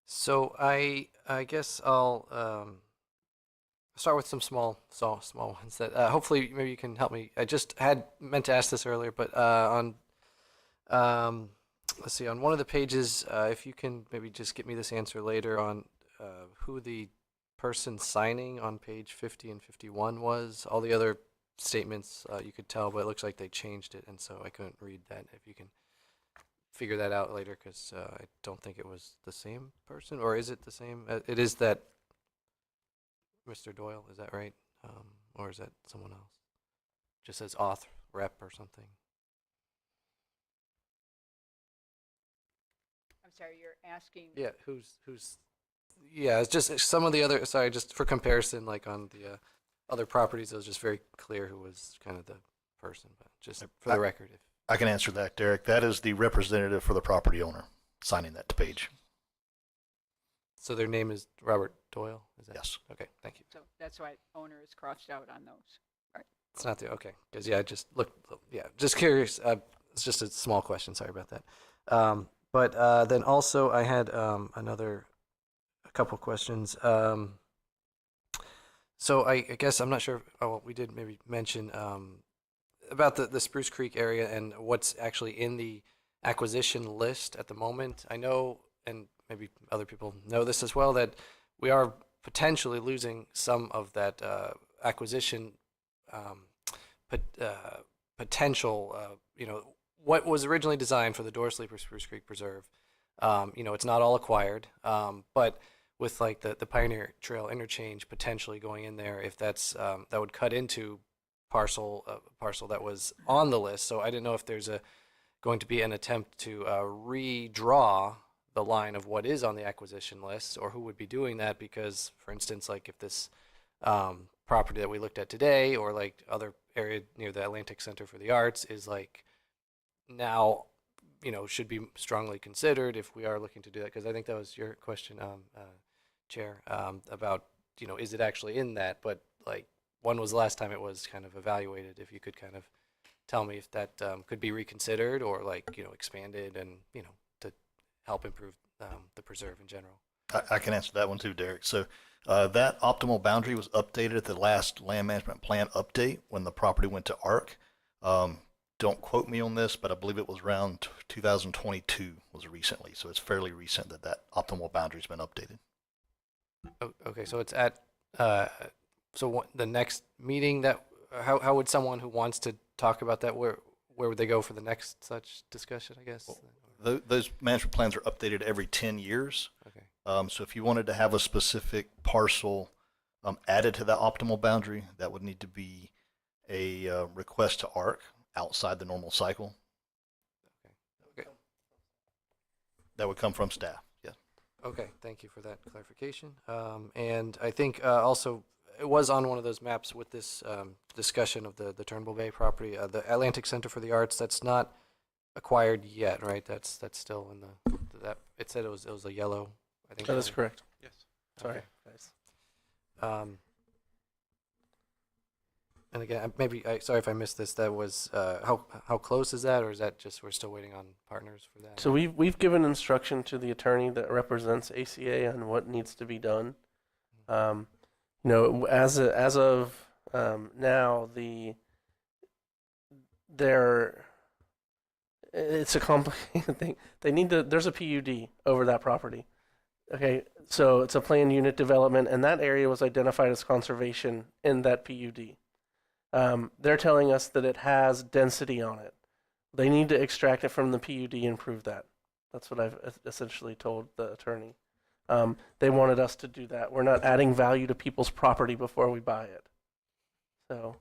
So I guess I'll start with some small ones that hopefully maybe you can help me. I just had meant to ask this earlier, but on let's see, on one of the pages, if you can maybe just get me this answer later on who the person signing on page 50 and 51 was. All the other statements you could tell, but it looks like they changed it, and so I couldn't read that. If you can figure that out later, because I don't think it was the same person, or is it the same? It is that Mr. Doyle, is that right? Or is that someone else? Just says auth rep or something.
I'm sorry, you're asking.
Yeah, who's yeah, it's just some of the other, sorry, just for comparison, like on the other properties, it was just very clear who was kind of the person, but just for the record. If
I can answer that, Derek. That is the representative for the property owner signing that page.
So their name is Robert Doyle? Is that?
Yes.
Okay, thank you.
So that's why owner is crossed out on those. Right.
It's not the, okay, because yeah, I just looked, yeah, just curious. It's just a small question, sorry about that. But then also I had a couple questions. So I guess I'm not sure, oh, we did maybe mention about the Spruce Creek area and what's actually in the acquisition list at the moment. I know, and maybe other people know this as well, that we are potentially losing some of that acquisition potential, what was originally designed for the Door Sleeper Spruce Creek Preserve. It's not all acquired, but with like the Pioneer Trail interchange potentially going in there, if that's that would cut into parcel that was on the list. So I didn't know if there's going to be an attempt to redraw the line of what is on the acquisition list, or who would be doing that, because, for instance, like if this property that we looked at today, or like other area near the Atlantic Center for the Arts, is like now, should be strongly considered if we are looking to do that. Because I think that was your question, Chair, about, is it actually in that? But like, when was the last time it was kind of evaluated? If you could kind of tell me if that could be reconsidered, or like, expanded, and, to help improve the preserve in general.
I can answer that one too, Derek. So that optimal boundary was updated at the last land management plan update when the property went to ARC. Don't quote me on this, but I believe it was around 2022 was recently. So it's fairly recent that optimal boundary's been updated.
Okay, so it's at the next meeting that how would someone who wants to talk about that, where would they go for the next such discussion, I guess?
Those management plans are updated every 10 years.
Okay.
So if you wanted to have a specific parcel added to that optimal boundary, that would need to be a request to ARC outside the normal cycle.
Okay.
That would come from staff. Yeah.
Okay, thank you for that clarification. And I think also it was on one of those maps with this discussion of the Turnbull Bay property, the Atlantic Center for the Arts. That's not acquired yet, right? That's still in that. It said it was a yellow. I think
That is correct.
Yes.
Sorry,
Okay.
guys.
And again, sorry if I missed this. That was how close is that, or is that just we're still waiting on partners for that?
So we've given instruction to the attorney that represents ACA on what needs to be done. As of now, it's a complicated thing. There's a PUD over that property. Okay, so it's a planned unit development, and that area was identified as conservation in that PUD. They're telling us that it has density on it. They need to extract it from the PUD and prove that. That's what I've essentially told the attorney. They wanted us to do that. We're not adding value to people's property before we buy it. So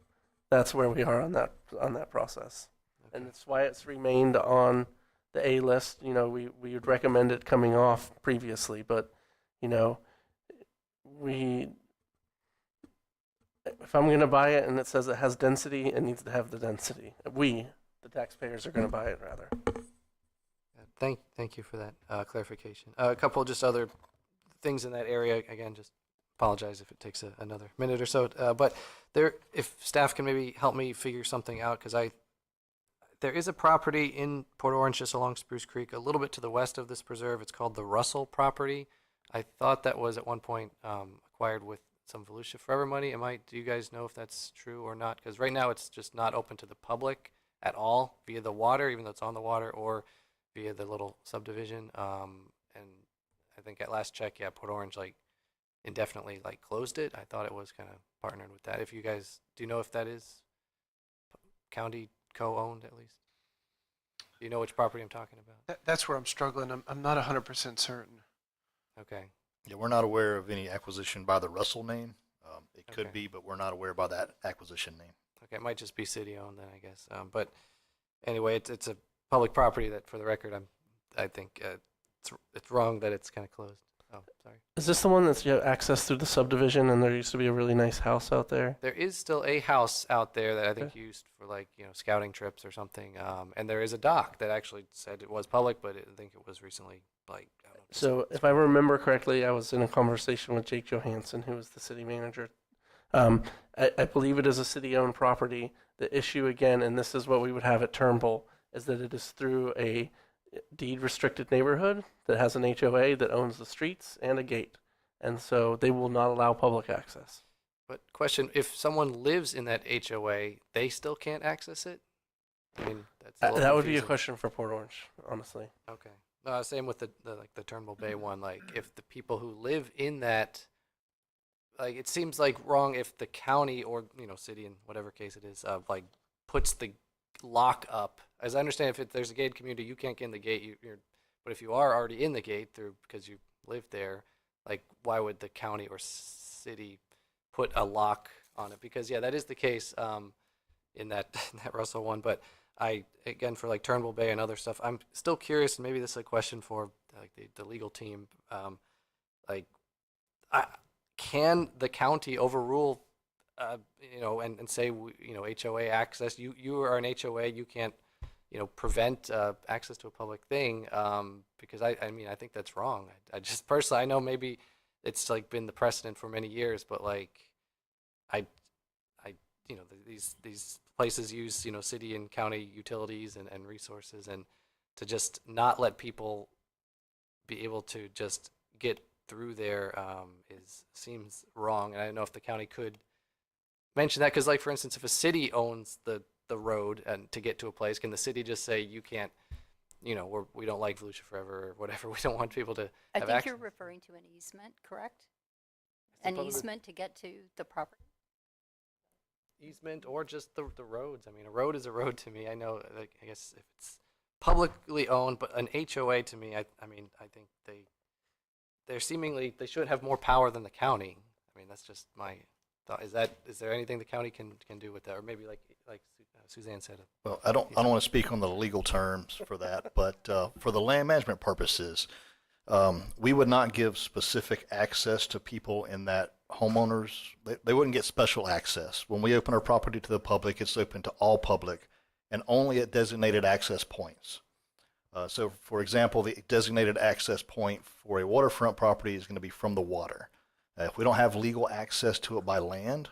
that's where we are on that process. Okay. And that's why it's remained on the A list. We would recommend it coming off previously, but if I'm going to buy it and it says it has density, it needs to have the density. We, the taxpayers, are going to buy it rather.
Thank you for that clarification. A couple just other things in that area. Again, just apologize if it takes another minute or so. But if staff can maybe help me figure something out, because there is a property in Port Orange just along Spruce Creek, a little bit to the west of this preserve. It's called the Russell property. I thought that was at one point acquired with some Volusia Forever money. Do you guys know if that's true or not? Because right now it's just not open to the public at all via the water, even though it's on the water, or via the little subdivision. And I think at last check, Port Orange indefinitely closed it. I thought it was kind of partnered with that. If you guys do you know if that is county co-owned at least? Do you know which property I'm talking about?
That's where I'm struggling. I'm not 100% certain.
Okay.
Yeah, we're not aware of any acquisition by the Russell name. It could
Okay.
be, but we're not aware by that acquisition name.
Okay, it might just be city owned then, I guess. But anyway, it's a public property that, for the record, I think it's wrong that it's kind of closed. Oh, sorry.
Is this the one that's access through the subdivision, and there used to be a really nice house out there?
There is still a house out there that I think used for scouting trips or something. And there is a dock that actually said it was public, but I think it was recently I don't know.
So if I remember correctly, I was in a conversation with Jake Johansson, who was the city manager. I believe it is a city-owned property. The issue again, and this is what we would have at Turnbull, is that it is through a deed-restricted neighborhood that has an HOA that owns the streets and a gate. And so they will not allow public access.
But question, if someone lives in that HOA, they still can't access it? I mean, that's a little
that would be a
confusing.
question for Port Orange, honestly.
Okay. No, same with the Turnbull Bay one. If the people who live in that, it seems wrong if the county or city in whatever case it is, puts the lock up. As I understand, if there's a gated community, you can't get in the gate. But if you are already in the gate because you live there, like why would the county or city put a lock on it? Because yeah, that is the case in that that Russell one. But again, for like Turnbull Bay and other stuff, I'm still curious, and maybe this is a question for like the legal team. Like, can the county overrule, and say, HOA access? You are an HOA, you can't, prevent access to a public thing, because I mean, I think that's wrong. I just personally, I know maybe it's like been the precedent for many years, but like, these places use, city and county utilities and resources, and to just not let people be able to just get through there seems wrong. And I don't know if the county could mention that, because like, for instance, if a city owns the road and to get to a place, can the city just say, you can't, we don't like Volusia Forever or whatever, we don't want people to
I
have
think
access?
you're referring to an easement, correct?
It's a
An
public-
easement to get to the property?
Easement or just the roads. I mean, a road is a road to me. I know, like, I guess if it's publicly owned, but an HOA to me, I mean, I think they should have more power than the county. I mean, that's just my thought. Is there anything the county can do with that? Or maybe like Suzanne said.
Well, I don't want to speak on the legal terms for that, but for the land management purposes, we would not give specific access to people in that homeowners. They wouldn't get special access. When we open our property to the public, it's open to all public and only at designated access points. So, for example, the designated access point for a waterfront property is going to be from the water. If we don't have legal access to it by land,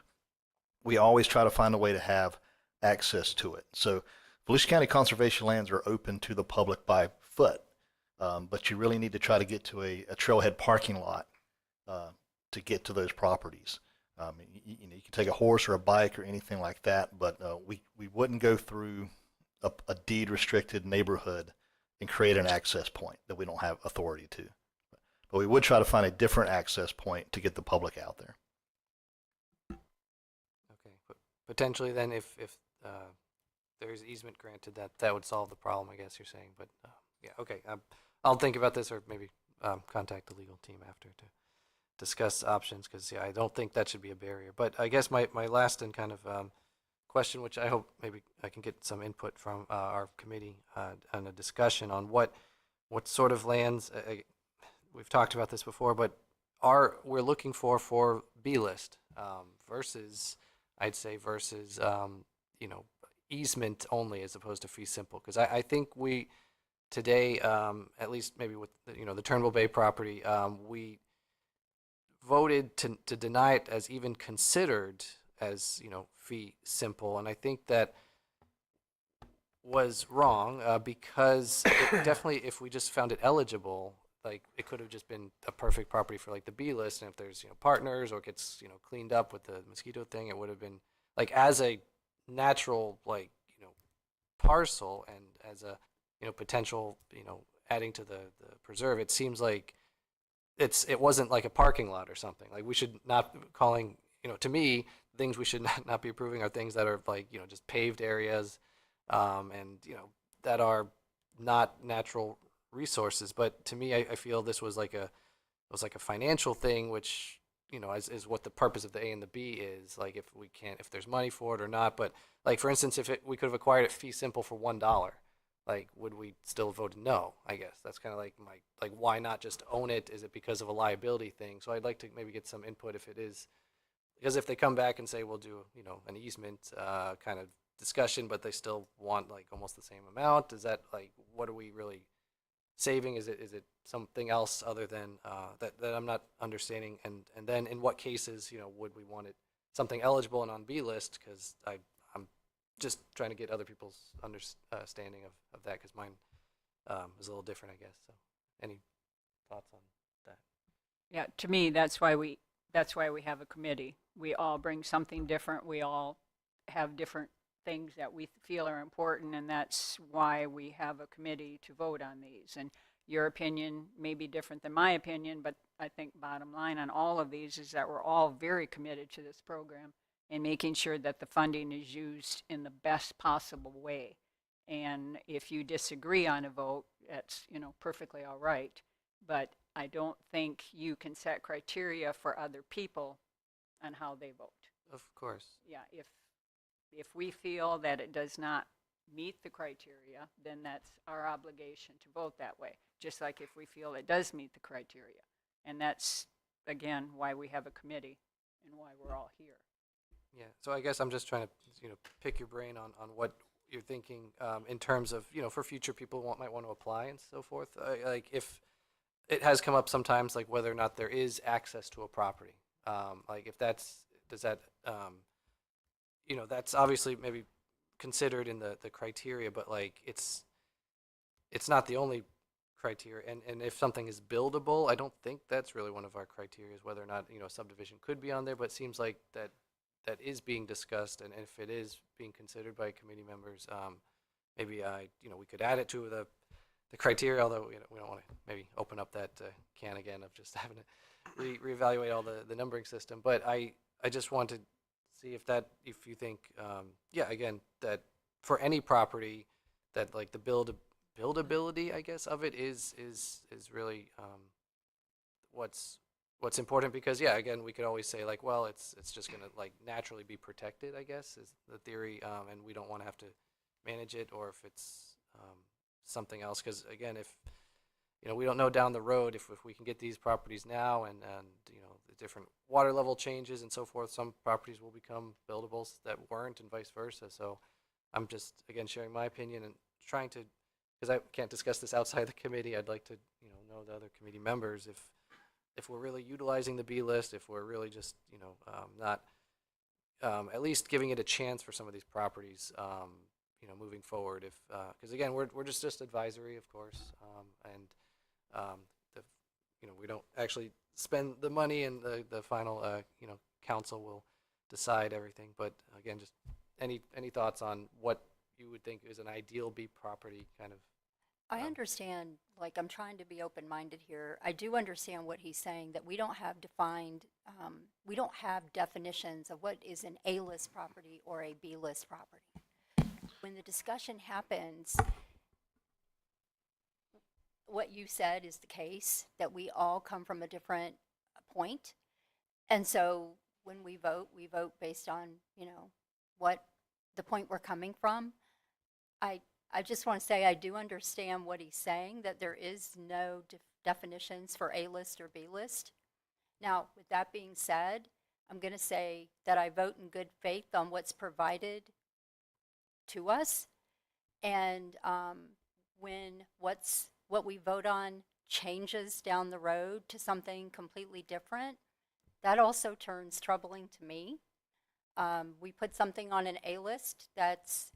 we always try to find a way to have access to it. So Volusia County conservation lands are open to the public by foot, but you really need to try to get to a trailhead parking lot to get to those properties. You can take a horse or a bike or anything like that, but we wouldn't go through a deed restricted neighborhood and create an access point that we don't have authority to. But we would try to find a different access point to get the public out there.
Okay, but potentially then, if there's easement granted, that would solve the problem, I guess you're saying. But yeah, okay, I'll think about this, or maybe contact the legal team after to discuss options, because yeah, I don't think that should be a barrier. But I guess my last and kind of question, which I hope maybe I can get some input from our committee on a discussion on what sort of lands. We've talked about this before, but we're looking for B list versus, I'd say, versus easement only as opposed to fee simple, because I think we today, at least maybe with the Turnbull Bay property, we voted to deny it as even considered as fee simple, and I think that was wrong because it definitely, if we just found it eligible, like it could have just been a perfect property for like the B list, and if there's partners or it gets cleaned up with the mosquito thing, it would have been like as a natural parcel, and as a potential adding to the preserve. It seems like it wasn't like a parking lot or something. Like we should not be calling to me, things we should not be approving are things that are like just paved areas, and that are not natural resources. But to me, I feel this was like a financial thing, which is what the purpose of the A and the B is. Like if there's money for it or not. But like for instance, if we could have acquired it fee simple for $1, like would we still vote no? I guess that's kind of like why not just own it? Is it because of a liability thing? So I'd like to maybe get some input if it is, because if they come back and say we'll do an easement kind of discussion, but they still want like almost the same amount, is that like what are we really saving? Is it something else other than that I'm not understanding? And then in what cases would we want it something eligible and on B list? Because I'm just trying to get other people's understanding of that, because mine is a little different, I guess. So any thoughts on that?
Yeah, to me, that's why we have a committee. We all bring something different. We all have different things that we feel are important, and that's why we have a committee to vote on these. And your opinion may be different than my opinion, but I think bottom line on all of these is that we're all very committed to this program, and making sure that the funding is used in the best possible way. And if you disagree on a vote, that's, perfectly all right. But I don't think you can set criteria for other people on how they vote.
Of course.
Yeah, if we feel that it does not meet the criteria, then that's our obligation to vote that way. Just like if we feel it does meet the criteria. And that's, again, why we have a committee and why we're all here.
Yeah, so I guess I'm just trying to, pick your brain on what you're thinking in terms of, for future people who might want to apply and so forth. Like if it has come up sometimes, like whether or not there is access to a property. Like if that's, does that, that's obviously maybe considered in the criteria, but like it's not the only criteria. And if something is buildable, I don't think that's really one of our criteria, is whether or not, subdivision could be on there, but it seems like that is being discussed, and if it is being considered by committee members, maybe we could add it to the criteria, although we don't want to maybe open up that can again of just having to reevaluate all the numbering system. But I just want to see if you think, again, that for any property, that like the buildability, I guess, of it is really what's important, because again, we could always say like, well, it's just gonna like naturally be protected, I guess, is the theory, and we don't want to have to manage it, or if it's something else, because again, if we don't know down the road if we can get these properties now, and the different water level changes and so forth, some properties will become buildables that weren't, and vice versa. So I'm just again sharing my opinion and trying to, because I can't discuss this outside the committee, I'd like to know the other committee members if we're really utilizing the B list, if we're really just not at least giving it a chance for some of these properties, moving forward. If because again, we're just advisory, of course, and we don't actually spend the money, and the final council will decide everything. But again, just any thoughts on what you would think is an ideal B property kind of.
I understand, like, I'm trying to be open-minded here. I do understand what he's saying, that we don't have we don't have definitions of what is an A-list property or a B-list property. When the discussion happens, what you said is the case, that we all come from a different point. And so when we vote based on, what the point we're coming from. I just want to say I do understand what he's saying, that there is no definitions for A-list or B-list. Now, with that being said, I'm going to say that I vote in good faith on what's provided to us. And when what we vote on changes down the road to something completely different, that also turns troubling to me. We put something on an A-list that's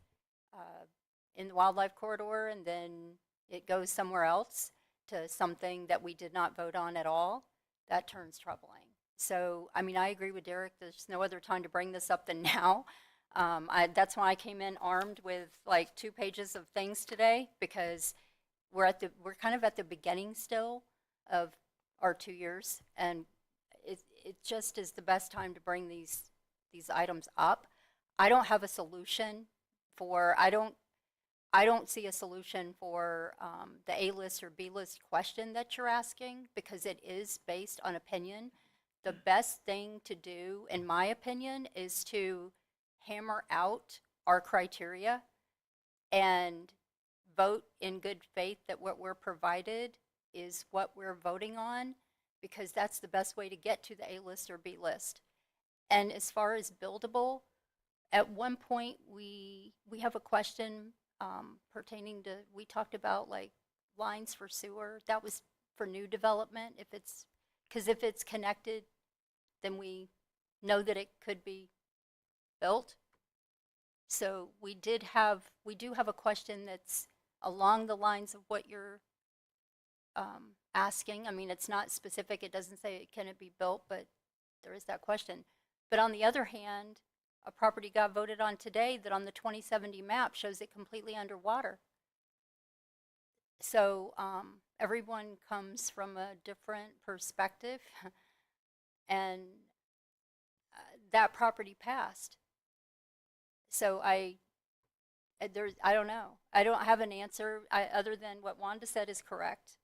in the wildlife corridor, and then it goes somewhere else to something that we did not vote on at all. That turns troubling. So, I mean, I agree with Derek. There's no other time to bring this up than now. That's why I came in armed with like 2 pages of things today, because we're kind of at the beginning still of our 2 years, and it just is the best time to bring these items up. I don't have a solution for, I don't see a solution for the A-list or B-list question that you're asking, because it is based on opinion. The best thing to do, in my opinion, is to hammer out our criteria and vote in good faith that what we're provided is what we're voting on, because that's the best way to get to the A-list or B-list. And as far as buildable, at one point we have a question pertaining to, we talked about like lines for sewer. That was for new development. Because if it's connected, then we know that it could be built. So we do have a question that's along the lines of what you're asking. I mean, it's not specific. It doesn't say can it be built, but there is that question. But on the other hand, a property got voted on today that on the 2070 map shows it completely underwater. So everyone comes from a different perspective, and that property passed. So I don't know. I don't have an answer other than what Wanda said is correct.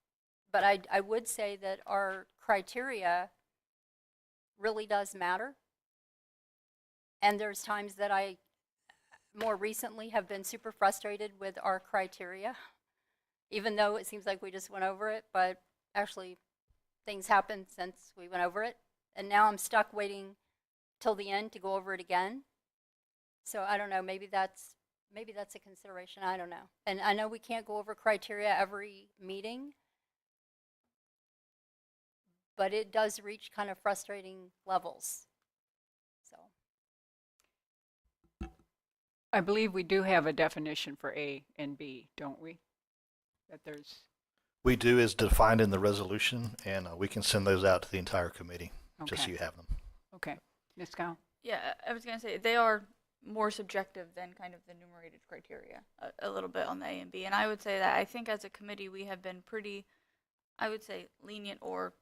But I would say that our criteria really does matter. And there's times that I more recently have been super frustrated with our criteria, even though it seems like we just went over it, but actually things happened since we went over it. And now I'm stuck waiting till the end to go over it again. So I don't know, maybe that's a consideration, I don't know. And I know we can't go over criteria every meeting, but it does reach kind of frustrating levels. So
I believe we do have a definition for A and B, don't we? That there's,
We do is defined in the resolution, and we can send those out to the entire committee, just so
okay,
you have them.
okay. Ms. Cow?
Yeah, I was going to say they are more subjective than kind of the enumerated criteria a little bit on the A and B. And I would say that I think as a committee we have been pretty, I would say, lenient or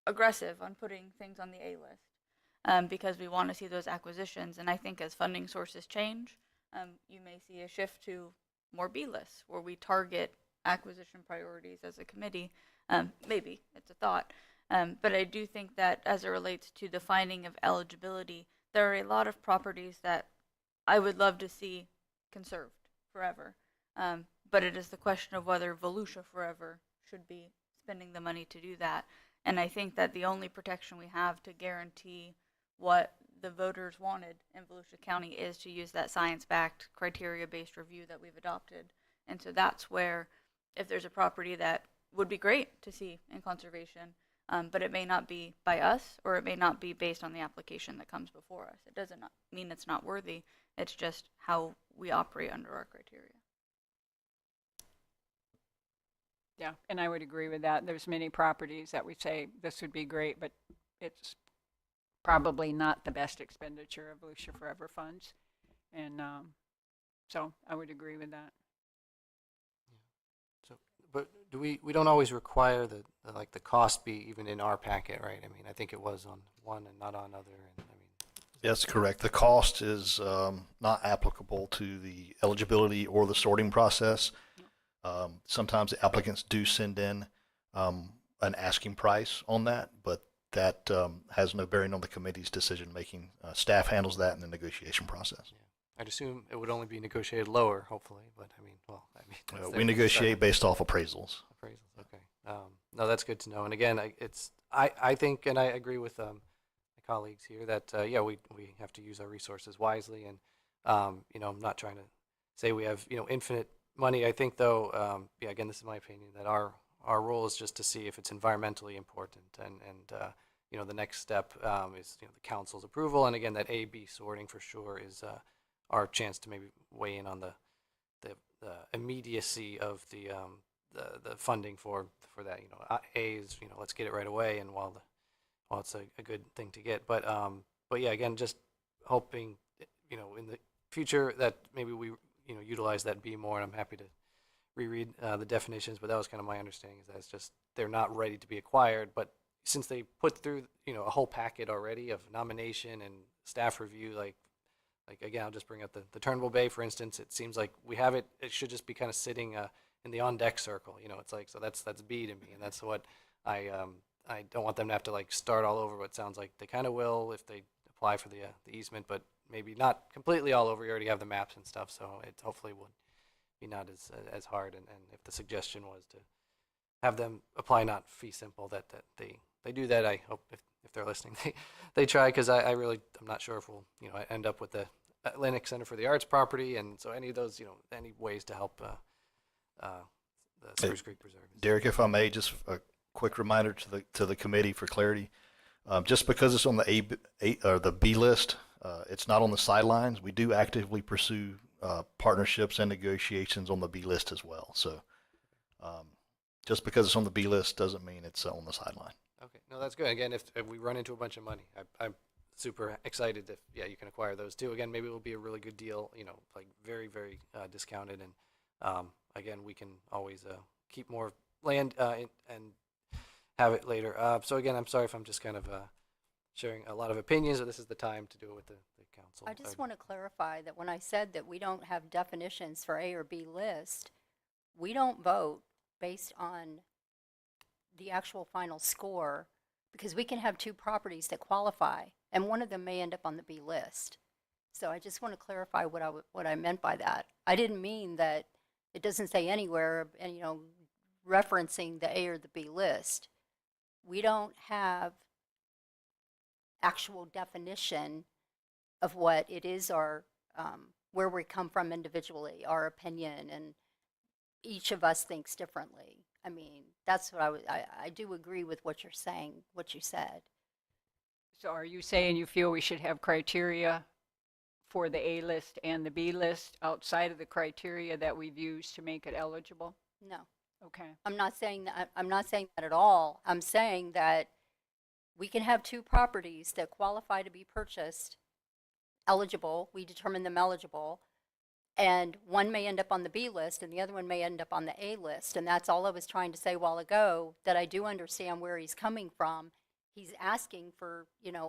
aggressive on putting things on the A list because we want to see those acquisitions. And I think as funding sources change, you may see a shift to more B lists where we target acquisition priorities as a committee. Maybe it's a thought. But I do think that as it relates to the finding of eligibility, there are a lot of properties that I would love to see conserved forever. But it is the question of whether Volusia Forever should be spending the money to do that. And I think that the only protection we have to guarantee what the voters wanted in Volusia County is to use that science-backed, criteria-based review that we've adopted. And so that's where, if there's a property that would be great to see in conservation, but it may not be by us, or it may not be based on the application that comes before us. It doesn't mean it's not worthy. It's just how we operate under our criteria.
Yeah, and I would agree with that. There's many properties that we say this would be great, but it's probably not the best expenditure of Volusia Forever funds. And so I would agree with that.
So, but we don't always require the cost be even in our packet, right? I mean, I think it was on one and not on other. And I mean,
That's correct. The cost is not applicable to the eligibility or the sorting process. Sometimes the applicants do send in an asking price on that, but that has no bearing on the committee's decision making. Staff handles that in the negotiation process.
yeah. I'd assume it would only be negotiated lower, hopefully. But I mean, well, I mean, it's
We
their
negotiate based off appraisals.
appraisals. Okay. No, that's good to know. And again, I think, and I agree with my colleagues here that yeah, we have to use our resources wisely. And you know, I'm not trying to say we have infinite money. I think though, yeah, again, this is my opinion that our role is just to see if it's environmentally important, and the next step is the council's approval, and again, that A/B sorting for sure is our chance to maybe weigh in on the immediacy of the funding for that. A is let's get it right away, and while it's a good thing to get, but yeah, again, just hoping in the future that maybe we utilize that B more, and I'm happy to reread the definitions, but that was kind of my understanding, is that it's just they're not ready to be acquired, but since they put through a whole packet already of nomination and staff review, like again, I'll just bring up the Turnbull Bay, for instance. It seems like we have it should just be kind of sitting in the on deck circle. It's like, so that's B to me, and that's what I don't want them to have to start all over. What it sounds like they kind of will if they apply for the easement, but maybe not completely all over. You already have the maps and stuff, so it hopefully would be not as hard. And if the suggestion was to have them apply not fee simple, that they do that. I hope if they're listening, they try, because I'm not sure if we'll end up with the Atlantic Center for the Arts property, and so any of those any ways to help the Spruce Creek Preserve.
Derek, if I may, just a quick reminder to the committee for clarity. Just because it's on the A or the B list, it's not on the sidelines. We do actively pursue partnerships and negotiations on the B list as well. So just because it's on the B list doesn't mean it's on the sideline.
Okay, no, that's good. Again, if we run into a bunch of money, I'm super excited if you can acquire those too. Again, maybe it will be a really good deal, very, very discounted, and again, we can always keep more land and have it later. So again, I'm sorry if I'm just kind of sharing a lot of opinions, or this is the time to do it with the council.
I just want to clarify that when I said that we don't have definitions for A or B list, we don't vote based on the actual final score, because we can have two properties that qualify, and one of them may end up on the B list. So I just want to clarify what I meant by that. I didn't mean that it doesn't say anywhere, and referencing the A or the B list. We don't have actual definition of what it is, our where we come from individually, our opinion, and each of us thinks differently. I mean, that's what I do agree with what you're saying, what you said.
So are you saying you feel we should have criteria for the A list and the B list outside of the criteria that we've used to make it eligible?
No,
Okay.
I'm not saying that. I'm not saying that at all. I'm saying that we can have two properties that qualify to be purchased, eligible. We determine them eligible, and one may end up on the B list and the other one may end up on the A list. And that's all I was trying to say a while ago, that I do understand where he's coming from. He's asking for,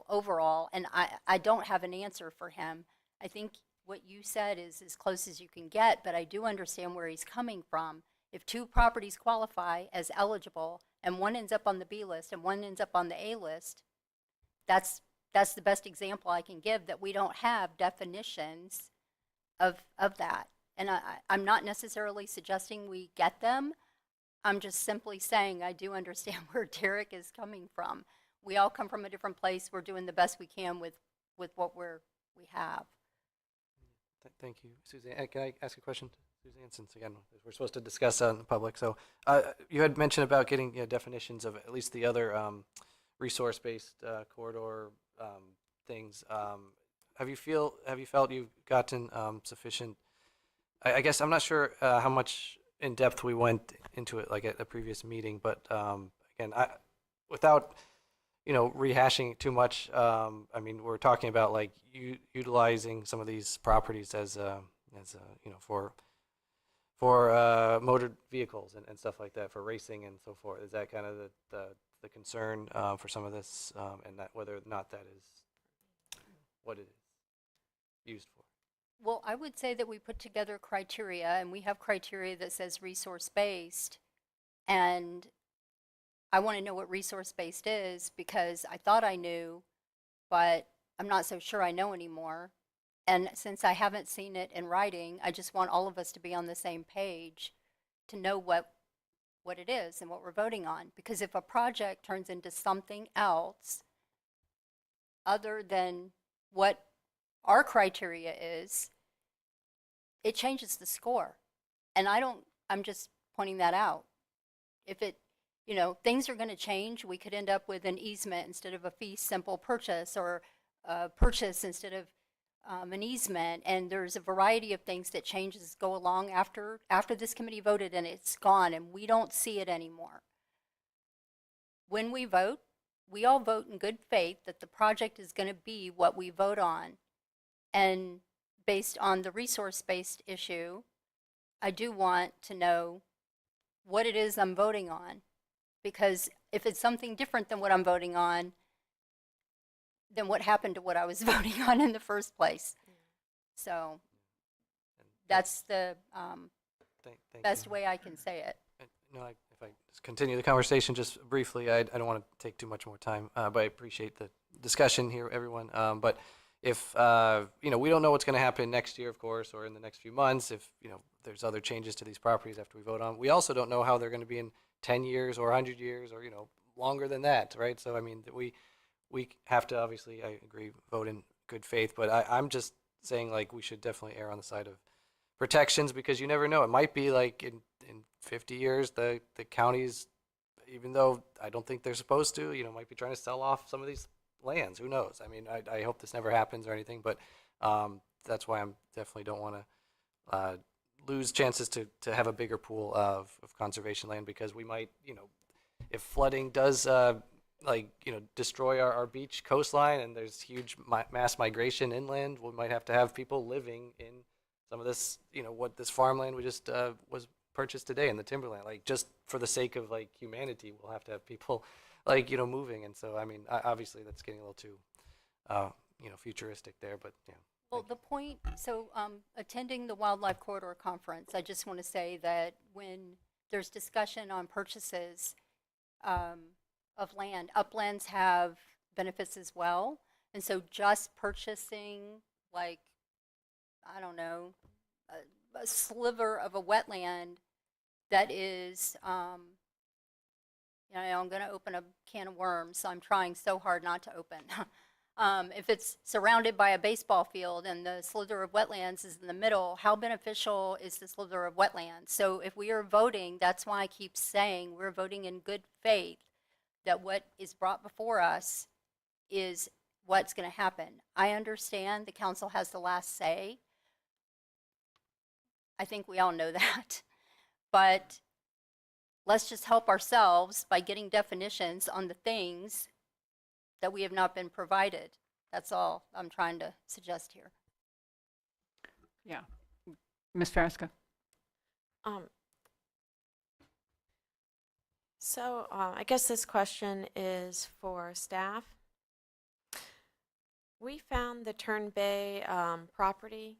overall, and I don't have an answer for him. I think what you said is as close as you can get, but I do understand where he's coming from. If two properties qualify as eligible and one ends up on the B list and one ends up on the A list, that's the best example I can give, that we don't have definitions of that. And I'm not necessarily suggesting we get them. I'm just simply saying I do understand where Derek is coming from. We all come from a different place. We're doing the best we can with what we have.
Thank you, Suzanne. Can I ask a question, Suzanne? Since again, we're supposed to discuss in public. So you had mentioned about getting definitions of at least the other resource-based corridor things. Have you felt you've gotten sufficient? I guess I'm not sure how much in depth we went into it, like at a previous meeting, but again, without rehashing too much. I mean, we're talking about like utilizing some of these properties as for motor vehicles and stuff like that, for racing and so forth. Is that kind of the concern for some of this, and that whether or not that is what it is used for?
Well, I would say that we put together criteria, and we have criteria that says resource-based, and I want to know what resource-based is, because I thought I knew, but I'm not so sure I know anymore. And since I haven't seen it in writing, I just want all of us to be on the same page to know what it is and what we're voting on. Because if a project turns into something else other than what our criteria is, it changes the score. And I'm just pointing that out. If it, things are going to change. We could end up with an easement instead of a fee simple purchase, or a purchase instead of an easement. And there's a variety of things that go along after this committee voted and it's gone and we don't see it anymore. When we vote, we all vote in good faith that the project is going to be what we vote on. And based on the resource-based issue, I do want to know what it is I'm voting on. Because if it's something different than what I'm voting on, then what happened to what I was voting on in the first place? So that's the best way I can say it.
If I just continue the conversation just briefly, I don't want to take too much more time, but I appreciate the discussion here, everyone. But if we don't know what's going to happen next year, of course, or in the next few months, if there's other changes to these properties after we vote on, we also don't know how they're going to be in 10 years or 100 years or longer than that, right? So I mean, we have to, obviously, I agree, vote in good faith, but I'm just saying, like, we should definitely err on the side of protections, because you never know. It might be like in 50 years the counties, even though I don't think they're supposed to, might be trying to sell off some of these lands. Who knows? I mean, I hope this never happens or anything, but that's why I'm definitely don't want to lose chances to have a bigger pool of conservation land, because we might, if flooding does destroy our beach coastline and there's huge mass migration inland, we might have to have people living in some of this, what this farmland we just was purchased today in the timberland. Like, just for the sake of humanity, we'll have to have people like, moving. And so, I mean, obviously that's getting a little too, futuristic there, but yeah.
Well, the point, so attending the Wildlife Corridor Conference, I just want to say that when there's discussion on purchases of land, uplands have benefits as well. And so just purchasing, like, I don't know, a sliver of a wetland that is, I'm going to open a can of worms, so I'm trying so hard not to open. If it's surrounded by a baseball field and the slither of wetlands is in the middle, how beneficial is the slither of wetlands? So if we are voting, that's why I keep saying we're voting in good faith that what is brought before us is what's going to happen. I understand the council has the last say. I think we all know that. But let's just help ourselves by getting definitions on the things that we have not been provided. That's all I'm trying to suggest here.
Yeah. Ms. Faraska?
I guess this question is for staff. We found the Turn Bay property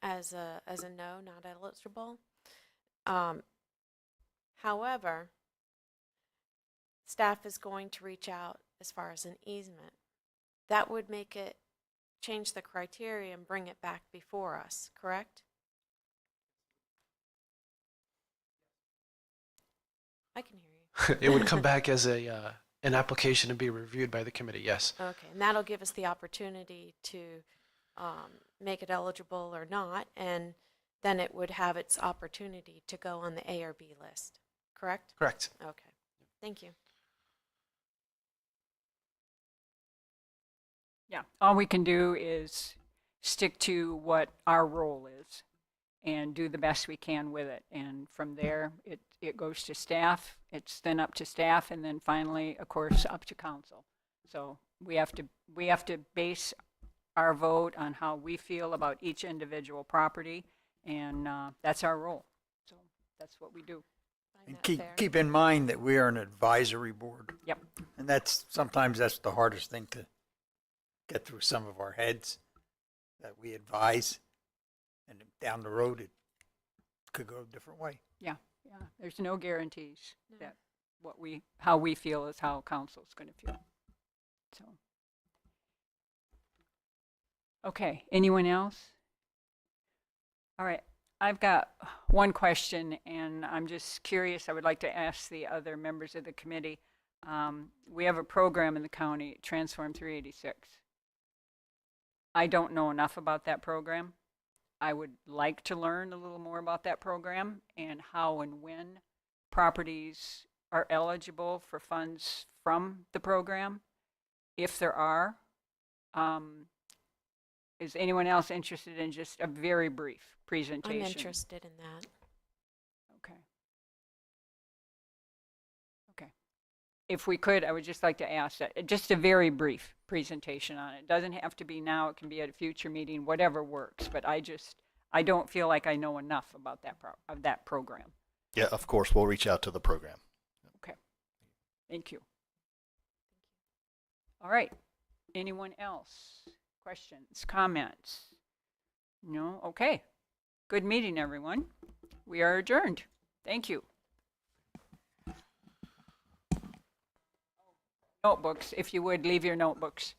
as a no, not eligible. However, staff is going to reach out as far as an easement. That would make it change the criteria and bring it back before us, correct? I can hear you.
It would come back as an application to be reviewed by the committee, yes.
Okay, and that'll give us the opportunity to make it eligible or not, and then it would have its opportunity to go on the A or B list, correct?
Correct.
Okay, thank you.
Yeah, all we can do is stick to what our role is and do the best we can with it. And from there, it goes to staff, it's then up to staff, and then finally, of course, up to council. So we have to base our vote on how we feel about each individual property, and that's our role. So that's what we do.
And keep in mind that we are an advisory board.
Yep.
And sometimes that's the hardest thing to get through some of our heads, that we advise, and down the road it could go a different way.
Yeah. There's no guarantees that how we feel is how council's going to feel. So, okay. Anyone else? All right. I've got one question, and I'm just curious. I would like to ask the other members of the committee. We have a program in the county, Transform 386. I don't know enough about that program. I would like to learn a little more about that program and how and when properties are eligible for funds from the program, if there are. Is anyone else interested in just a very brief presentation?
I'm interested in that.
Okay. If we could, I would just like to ask that, just a very brief presentation on it. It doesn't have to be now, it can be at a future meeting, whatever works, but I don't feel like I know enough about that program.
Yeah, of course, we'll reach out to the program.
Okay. Thank you. All right. Anyone else? Questions, comments? No? Okay. Good meeting, everyone. We are adjourned. Thank you. Notebooks, if you would, leave your notebooks.